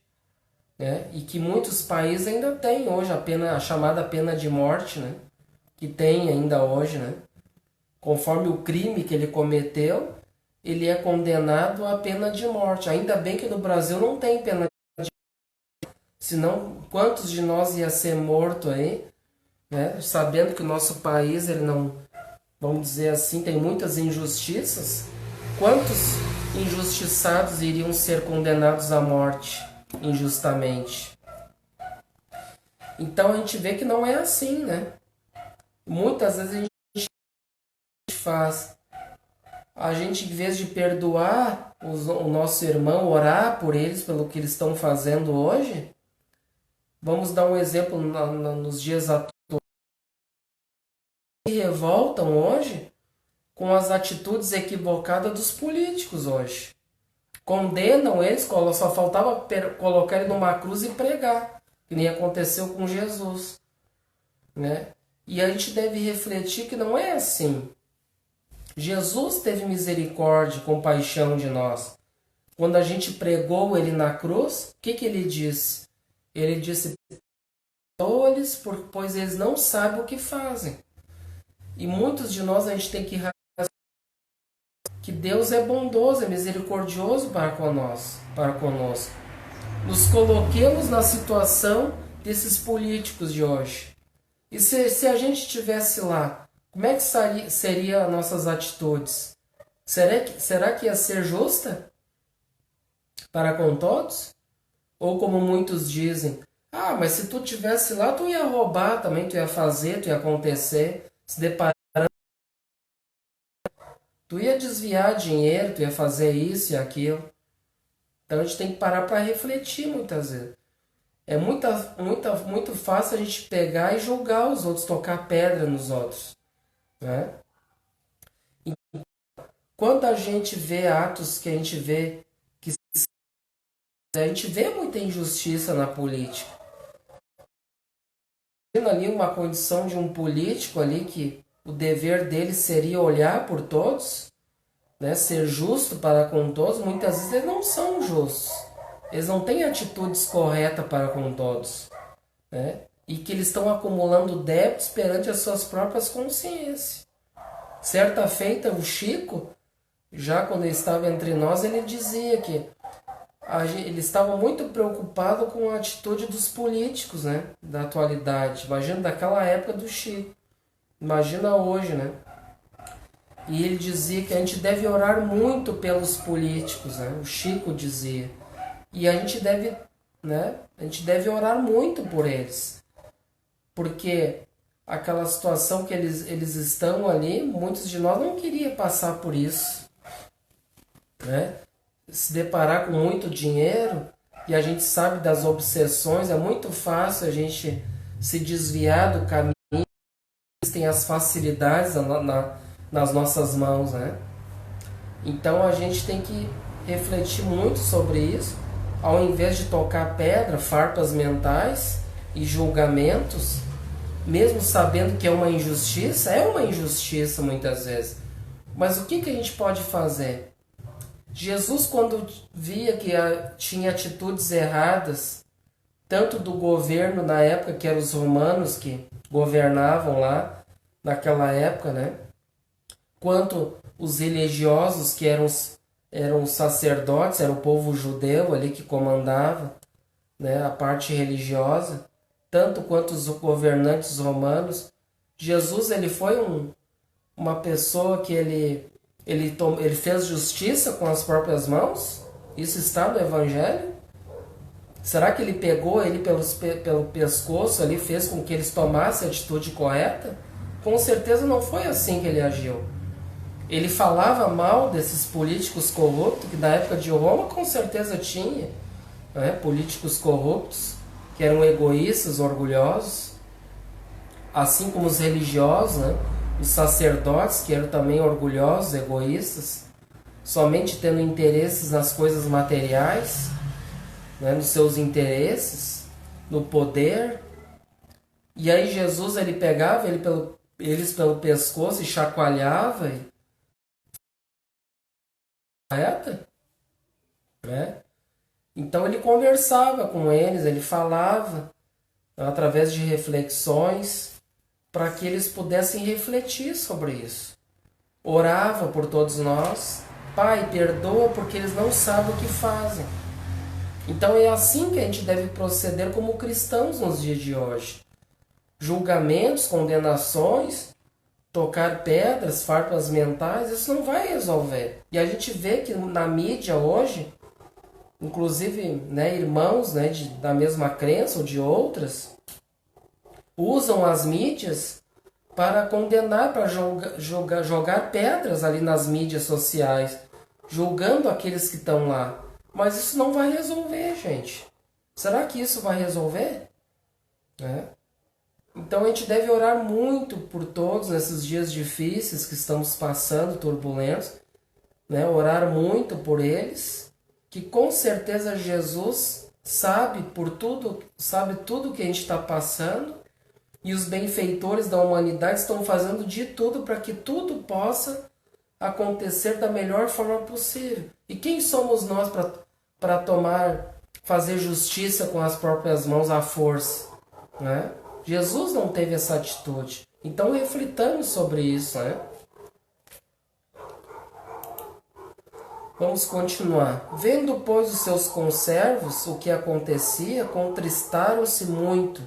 né? E que muitos países ainda têm hoje, a chamada pena de morte, né? Que tem ainda hoje, né? Conforme o crime que ele cometeu, ele é condenado à pena de morte. Ainda bem que no Brasil não tem pena de morte. Senão, quantos de nós ia ser morto aí, né? Sabendo que o nosso país, ele não, vamos dizer assim, tem muitas injustiças. Quantos injustiçados iriam ser condenados à morte injustamente? Então a gente vê que não é assim, né? Muitas vezes a gente em vez de perdoar o nosso irmão, orar por eles pelo que eles estão fazendo hoje, vamos dar um exemplo nos dias atuais, se revoltam hoje com as atitudes equivocadas dos políticos hoje. Condenam eles, só faltava colocar ele numa cruz e pregar, que nem aconteceu com Jesus, né? E a gente deve refletir que não é assim. Jesus teve misericórdia e compaixão de nós. Quando a gente pregou ele na cruz, o que ele disse? Ele disse, perdoa-lhes, pois eles não sabem o que fazem. E muitos de nós, a gente tem que que Deus é bondoso, é misericordioso para conosco. Nos coloquemos na situação desses políticos de hoje. E se a gente estivesse lá, como é que seriam as nossas atitudes? Será que ia ser justa para com todos? Ou como muitos dizem, mas se tu estivesse lá, tu ia roubar também, tu ia fazer, tu ia acontecer, se deparar, tu ia desviar dinheiro, tu ia fazer isso e aquilo. Então a gente tem que parar para refletir muitas vezes. É muito fácil a gente pegar e julgar os outros, tocar pedra nos outros, né? E quando a gente vê atos que a gente vê muita injustiça na política. Tendo ali uma condição de um político ali que o dever dele seria olhar por todos, né, ser justo para com todos, muitas vezes eles não são justos. Eles não têm atitudes corretas para com todos, né? E que eles estão acumulando débitos perante as suas próprias consciências. Certa feita, o Chico, já quando ele estava entre nós, ele dizia que ele estava muito preocupado com a atitude dos políticos, né, da atualidade. Imagina daquela época do Chico. Imagina hoje, né? E ele dizia que a gente deve orar muito pelos políticos, né? O Chico dizia. E a gente deve orar muito por eles. Porque aquela situação que eles estão ali, muitos de nós não queriam passar por isso, né? Se deparar com muito dinheiro, e a gente sabe das obsessões, é muito fácil a gente se desviar do caminho, tem as facilidades nas nossas mãos, né? Então a gente tem que refletir muito sobre isso, ao invés de tocar pedra, farpas mentais e julgamentos, mesmo sabendo que é uma injustiça muitas vezes. Mas o que a gente pode fazer? Jesus, quando via que tinha atitudes erradas, tanto do governo na época, que eram os romanos que governavam lá naquela época, né? Quanto os religiosos, que eram os sacerdotes, era o povo judeu ali que comandava, né, a parte religiosa, tanto quanto os governantes romanos. Jesus, ele foi uma pessoa que ele fez justiça com as próprias mãos? Isso está no Evangelho? Será que ele pegou ele pelo pescoço ali, fez com que eles tomassem a atitude correta? Com certeza não foi assim que ele agiu. Ele falava mal desses políticos corruptos, que na época de Roma com certeza tinha, né? Políticos corruptos, que eram egoístas, orgulhosos, assim como os religiosos, né? Os sacerdotes, que eram também orgulhosos, egoístas, somente tendo interesses nas coisas materiais, né? Nos seus interesses, no poder. E aí Jesus, ele pegava eles pelo pescoço e chacoalhava, né? Então ele conversava com eles, ele falava através de reflexões para que eles pudessem refletir sobre isso. Orava por todos nós: Pai, perdoa porque eles não sabem o que fazem. Então é assim que a gente deve proceder como cristãos nos dias de hoje. Julgamentos, condenações, tocar pedras, farpas mentais, isso não vai resolver. E a gente vê que na mídia hoje, inclusive, né, irmãos, né, da mesma crença ou de outras, usam as mídias para condenar, para jogar pedras ali nas mídias sociais, julgando aqueles que estão lá. Mas isso não vai resolver, gente. Será que isso vai resolver? Então a gente deve orar muito por todos nesses dias difíceis que estamos passando, turbulentos, né? Orar muito por eles, que com certeza Jesus sabe tudo que a gente está passando, e os benfeitores da humanidade estão fazendo de tudo para que tudo possa acontecer da melhor forma possível. E quem somos nós para fazer justiça com as próprias mãos à força, né? Jesus não teve essa atitude. Então reflitamos sobre isso, né? Vamos continuar. Vendo, pois, os seus conservos o que acontecia, contristaram-se muito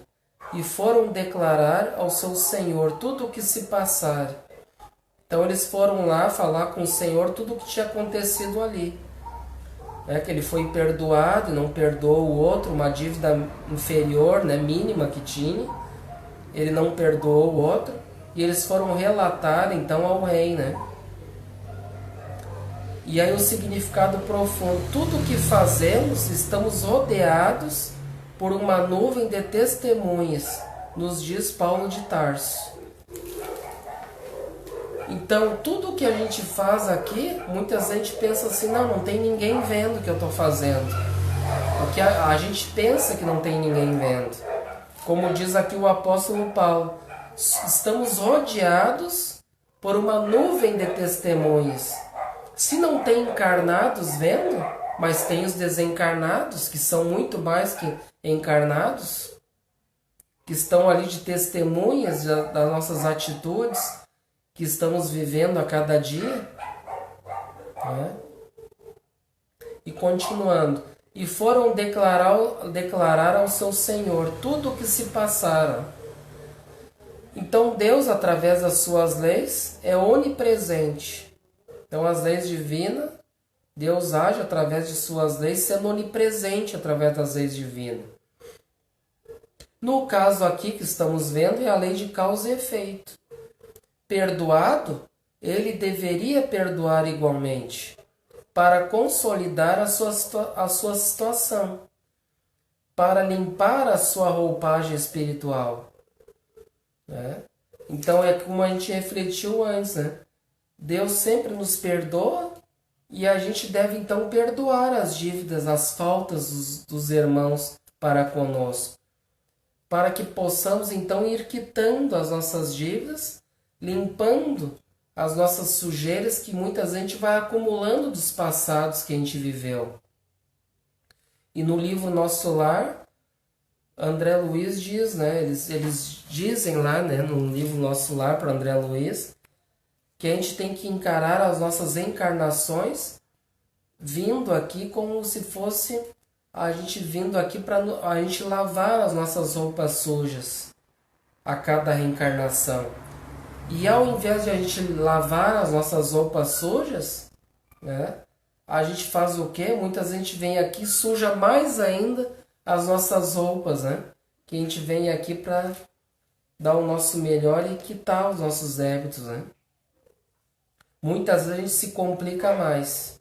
e foram declarar ao seu senhor tudo o que se passara. Então eles foram lá falar com o Senhor tudo o que tinha acontecido ali. Que ele foi perdoado e não perdoou o outro, uma dívida inferior, né, mínima que tinha. Ele não perdoou o outro, e eles foram relatar então ao rei, né? E aí o significado profundo: tudo o que fazemos, estamos rodeados por uma nuvem de testemunhas, nos diz Paulo de Tarso. Então, tudo o que a gente faz aqui, muita gente pensa assim: não tem ninguém vendo o que eu estou fazendo. Porque a gente pensa que não tem ninguém vendo. Como diz aqui o apóstolo Paulo, estamos rodeados por uma nuvem de testemunhas. Se não tem encarnados vendo, mas tem os desencarnados, que são muito mais que encarnados, que estão ali de testemunhas das nossas atitudes que estamos vivendo a cada dia. Né? E continuando. E foram declarar ao seu Senhor tudo o que se passara. Então Deus, através das suas leis, é onipresente. Então as leis divinas, Deus age através de suas leis, sendo onipresente através das leis divinas. No caso aqui que estamos vendo, é a lei de causa e efeito. Perdoado, ele deveria perdoar igualmente, para consolidar a sua situação, para limpar a sua roupagem espiritual. Né? Então é como a gente refletiu antes, né? Deus sempre nos perdoa e a gente deve então perdoar as dívidas, as faltas dos irmãos para conosco, para que possamos então ir quitando as nossas dívidas, limpando as nossas sujeiras que muitas vezes a gente vai acumulando dos passados que a gente viveu. E no livro Nosso Lar, André Luiz diz, né, eles dizem lá, né, no livro Nosso Lar para André Luiz, que a gente tem que encarar as nossas encarnações vindo aqui como se fosse a gente vindo aqui para a gente lavar as nossas roupas sujas a cada reencarnação. E ao invés de a gente lavar as nossas roupas sujas, né, a gente faz o quê? Muitas vezes a gente vem aqui e suja mais ainda as nossas roupas, né? Que a gente vem aqui para dar o nosso melhor e quitar os nossos débitos, né? Muitas vezes a gente se complica mais.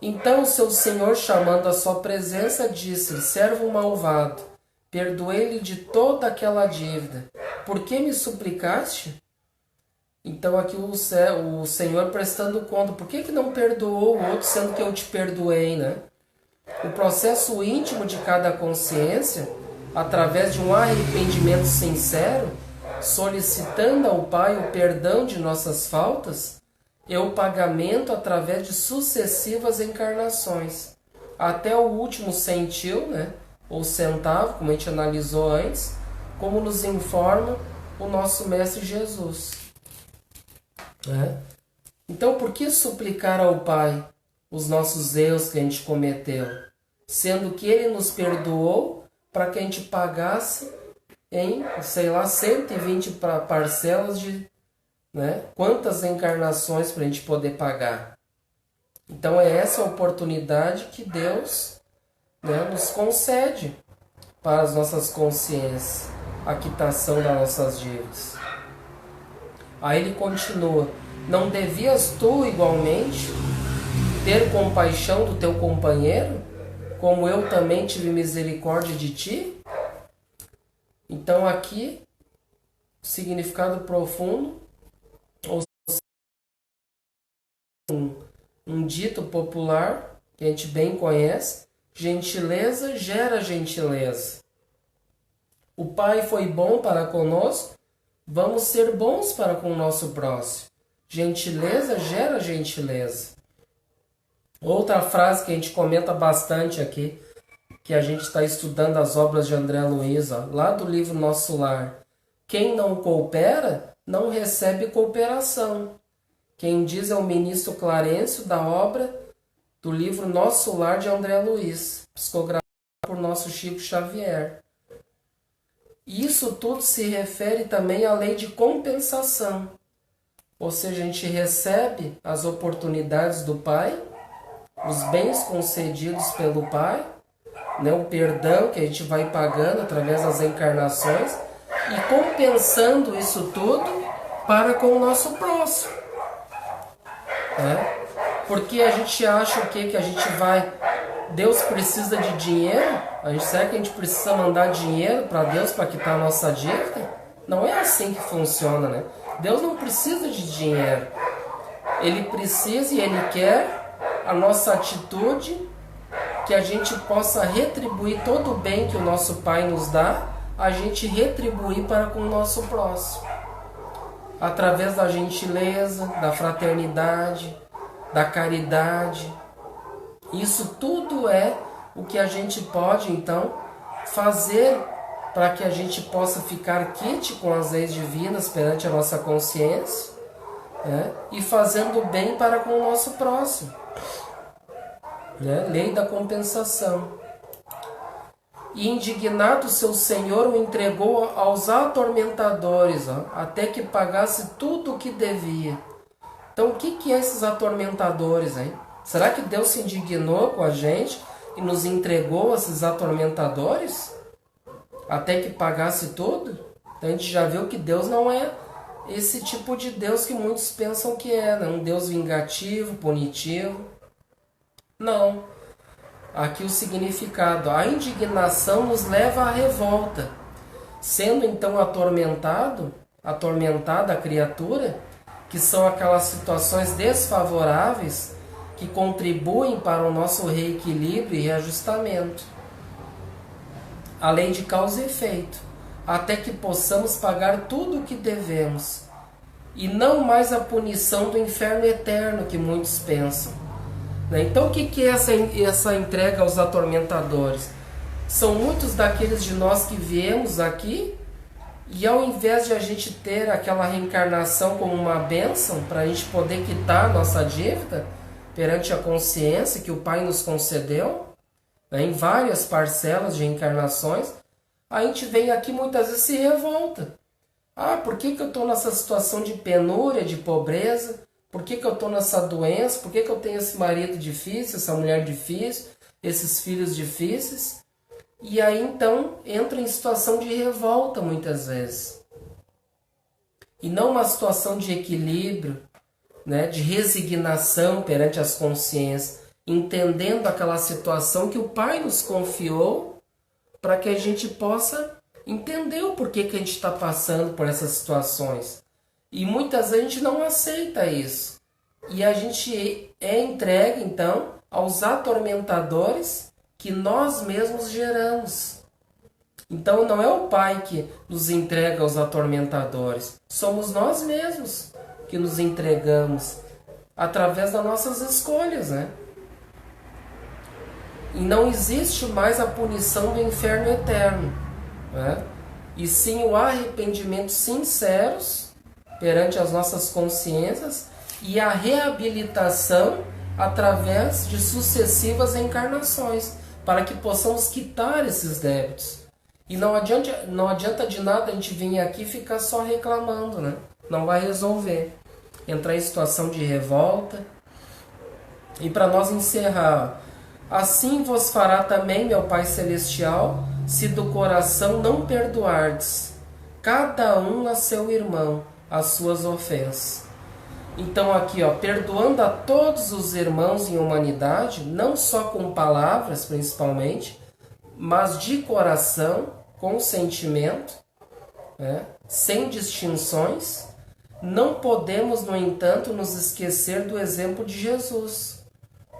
Então o seu senhor, chamando a sua presença, disse-lhe: servo malvado, perdoei-lhe de toda aquela dívida. Por que me suplicaste? Então aqui o Senhor prestando conta. Por que não perdoou o outro, sendo que eu te perdoei, né? O processo íntimo de cada consciência, através de um arrependimento sincero, solicitando ao Pai o perdão de nossas faltas, é o pagamento através de sucessivas encarnações. Até o último centil, né? Ou centavo, como a gente analisou antes, como nos informa o nosso Mestre Jesus. Então, por que suplicar ao Pai os nossos erros que a gente cometeu? Sendo que Ele nos perdoou para que a gente pagasse em, 120 parcelas de, né, quantas encarnações para a gente poder pagar. Então, é essa a oportunidade que Deus, né, nos concede para as nossas consciências, a quitação das nossas dívidas. Aí ele continua: não devias tu igualmente ter compaixão do teu companheiro, como eu também tive misericórdia de ti? Então aqui, significado profundo, ou um dito popular que a gente bem conhece: gentileza gera gentileza. O Pai foi bom para conosco, vamos ser bons para com o nosso próximo. Gentileza gera gentileza. Outra frase que a gente comenta bastante aqui, que a gente está estudando as obras de André Luiz, lá do livro Nosso Lar: quem não coopera, não recebe cooperação. Quem diz é o ministro Clarencio, da obra do livro Nosso Lar de André Luiz, psicografado por nosso Chico Xavier. Isso tudo se refere também à lei de compensação. Ou seja, a gente recebe as oportunidades do Pai, os bens concedidos pelo Pai, né, o perdão que a gente vai pagando através das encarnações e compensando isso tudo para com o nosso próximo. Né? Porque a gente acha o quê? Que a gente vai... Deus precisa de dinheiro? Será que a gente precisa mandar dinheiro para Deus para quitar a nossa dívida? Não é assim que funciona, né? Deus não precisa de dinheiro. Ele precisa e Ele quer a nossa atitude, que a gente possa retribuir todo o bem que o nosso Pai nos dá, a gente retribuir para com o nosso próximo. Através da gentileza, da fraternidade, da caridade. Isso tudo é o que a gente pode, então, fazer para que a gente possa ficar quite com as leis divinas perante a nossa consciência, né? E fazendo bem para com o nosso próximo. Né? Lei da compensação. E indignado seu senhor o entregou aos atormentadores, até que pagasse tudo o que devia. Então o que é esses atormentadores, hein? Será que Deus se indignou com a gente e nos entregou a esses atormentadores até que pagasse tudo? Então a gente já viu que Deus não é esse tipo de Deus que muitos pensam que é, né? Um Deus vingativo, punitivo. Não. Aqui o significado: a indignação nos leva à revolta. Sendo então atormentada a criatura, que são aquelas situações desfavoráveis que contribuem para o nosso reequilíbrio e reajustamento. A lei de causa e efeito, até que possamos pagar tudo o que devemos. e não mais a punição do inferno eterno que muitos pensam. Então, o que é essa entrega aos atormentadores? São muitos daqueles de nós que viemos aqui e, ao invés de a gente ter aquela reencarnação como uma bênção para a gente poder quitar a nossa dívida perante a consciência que o Pai nos concedeu, em várias parcelas de encarnações, a gente vem aqui muitas vezes se revolta. Por que eu estou nessa situação de penúria, de pobreza? Por que eu estou nessa doença? Por que eu tenho esse marido difícil, essa mulher difícil, esses filhos difíceis? E aí então entra em situação de revolta muitas vezes. E não uma situação de equilíbrio, de resignação perante as consciências, entendendo aquela situação que o Pai nos confiou para que a gente possa entender o porquê que a gente está passando por essas situações. E muitas vezes a gente não aceita isso. E a gente é entregue, então, aos atormentadores que nós mesmos geramos. Então não é o Pai que nos entrega aos atormentadores. Somos nós mesmos que nos entregamos através das nossas escolhas, E não existe mais a punição do inferno eterno, e sim o arrependimento sinceros perante as nossas consciências e a reabilitação através de sucessivas encarnações, para que possamos quitar esses débitos. E não adianta de nada a gente vir aqui e ficar só reclamando, Não vai resolver. Entrar em situação de revolta. E para nós encerrar, assim vos fará também meu Pai Celestial, se do coração não perdoardes, cada um a seu irmão, as suas ofensas. Então aqui, perdoando a todos os irmãos em humanidade, não só com palavras principalmente, mas de coração, com sentimento, sem distinções, não podemos, no entanto, nos esquecer do exemplo de Jesus.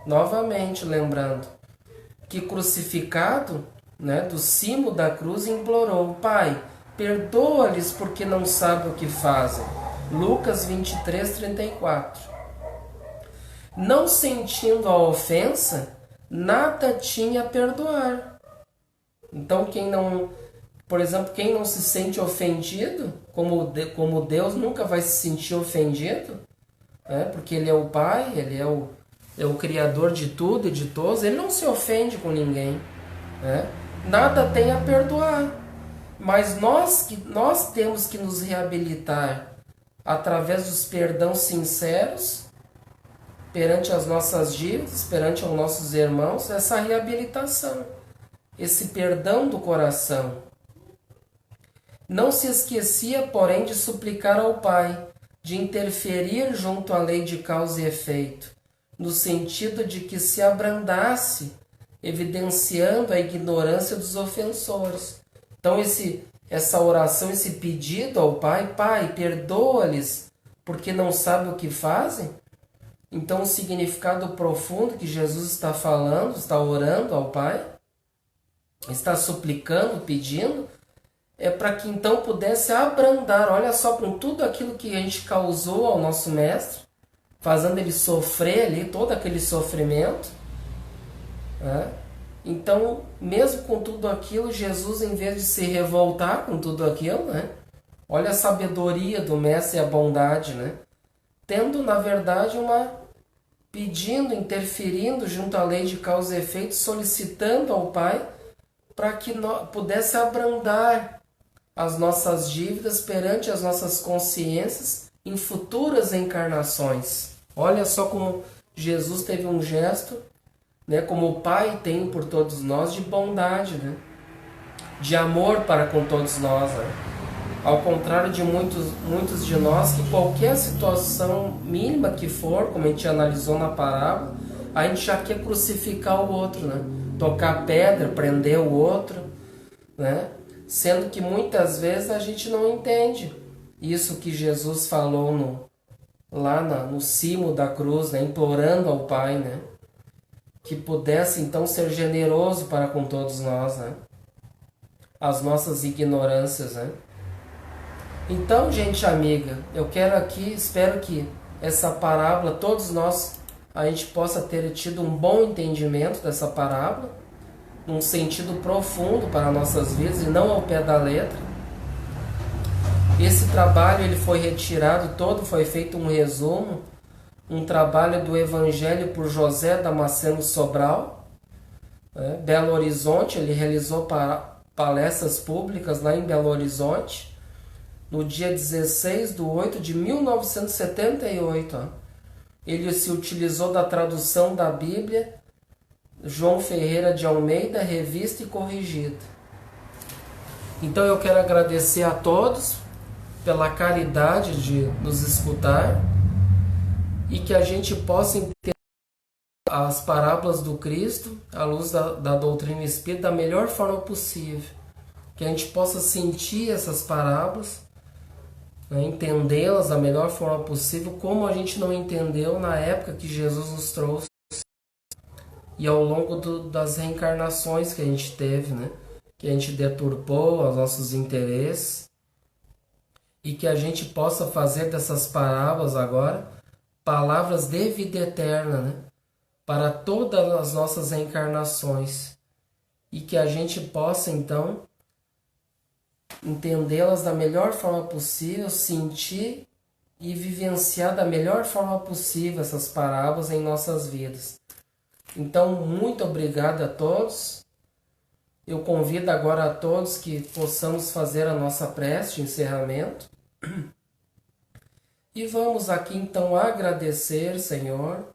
Novamente lembrando que crucificado, do cimo da cruz, implorou: Pai, perdoa-lhes porque não sabem o que fazem. Lucas 23:34. Não sentindo a ofensa, nada tinha a perdoar. Então por exemplo, quem não se sente ofendido, como Deus nunca vai se sentir ofendido, porque Ele é o Pai, Ele é o Criador de tudo e de todos, Ele não se ofende com ninguém. Nada tem a perdoar. Mas nós temos que nos reabilitar através dos perdões sinceros perante as nossas dívidas, perante os nossos irmãos, essa reabilitação, esse perdão do coração. Não se esquecia, porém, de suplicar ao Pai, de interferir junto à lei de causa e efeito, no sentido de que se abrandasse, evidenciando a ignorância dos ofensores. Então essa oração, esse pedido ao Pai: Pai, perdoa-lhes, porque não sabem o que fazem. Então o significado profundo que Jesus está falando, está orando ao Pai, está suplicando, pedindo, é para que então pudesse abrandar, olha só, com tudo aquilo que a gente causou ao nosso Mestre, fazendo ele sofrer ali, todo aquele sofrimento. Então, mesmo com tudo aquilo, Jesus, em vez de se revoltar com tudo aquilo, olha a sabedoria do Mestre e a bondade, tendo, na verdade, pedindo, interferindo junto à lei de causa e efeito, solicitando ao Pai para que pudesse abrandar as nossas dívidas perante as nossas consciências em futuras encarnações. Olha só como Jesus teve um gesto, como o Pai tem por todos nós, de bondade, de amor para com todos nós. Ao contrário de muitos de nós, que qualquer situação mínima que for, como a gente analisou na parábola, a gente já quer crucificar o outro, tocar pedra, prender o outro, sendo que muitas vezes a gente não entende isso que Jesus falou lá no cimo da cruz, implorando ao Pai, que pudesse então ser generoso para com todos nós, as nossas ignorâncias, Então, gente amiga, eu quero aqui, espero que essa parábola, todos nós, a gente possa ter tido um bom entendimento dessa parábola, num sentido profundo para nossas vidas e não ao pé da letra. Esse trabalho ele foi retirado todo, foi feito um resumo, um trabalho do Evangelho por José Damasceno Sobral, Belo Horizonte. Ele realizou palestras públicas lá em Belo Horizonte, no dia 16/8/1978. Ele se utilizou da tradução da Bíblia João Ferreira de Almeida, revista e corrigida. Então eu quero agradecer a todos pela caridade de nos escutar e que a gente possa entender as parábolas do Cristo à luz da doutrina espírita da melhor forma possível. Que a gente possa sentir essas parábolas, entendê-las da melhor forma possível, como a gente não entendeu na época que Jesus nos trouxe e ao longo das reencarnações que a gente teve, que a gente deturpou os nossos interesses, e que a gente possa fazer dessas parábolas agora palavras de vida eterna, para todas as nossas reencarnações, e que a gente possa então entendê-las da melhor forma possível, sentir e vivenciar da melhor forma possível essas parábolas em nossas vidas. Então, muito obrigado a todos. Eu convido agora a todos que possamos fazer a nossa prece de encerramento. E vamos aqui então agradecer, Senhor,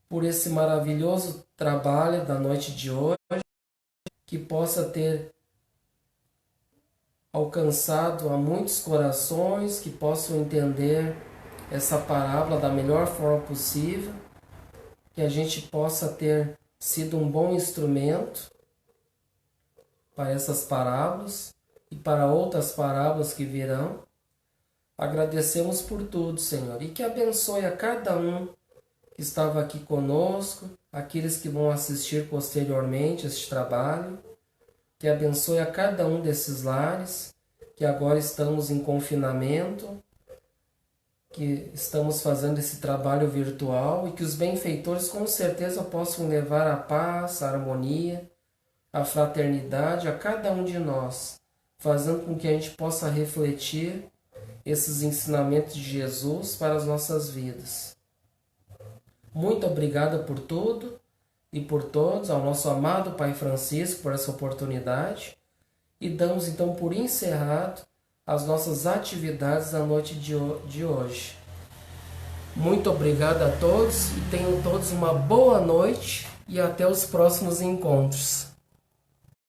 por esse maravilhoso trabalho da noite de hoje, que possa ter alcançado a muitos corações, que possam entender essa parábola da melhor forma possível, que a gente possa ter sido um bom instrumento para essas parábolas e para outras parábolas que virão. Agradecemos por tudo, Senhor, e que abençoe a cada um que estava aqui conosco, aqueles que vão assistir posteriormente este trabalho, que abençoe a cada um desses lares, que agora estamos em confinamento, que estamos fazendo esse trabalho virtual, e que os benfeitores com certeza possam levar a paz, a harmonia, a fraternidade a cada um de nós, fazendo com que a gente possa refletir esses ensinamentos de Jesus para as nossas vidas. Muito obrigado por tudo e por todos, ao nosso amado Pai Francisco por essa oportunidade, e damos então por encerrado as nossas atividades da noite de hoje. Muito obrigado a todos e tenham todos uma boa noite e até os próximos encontros.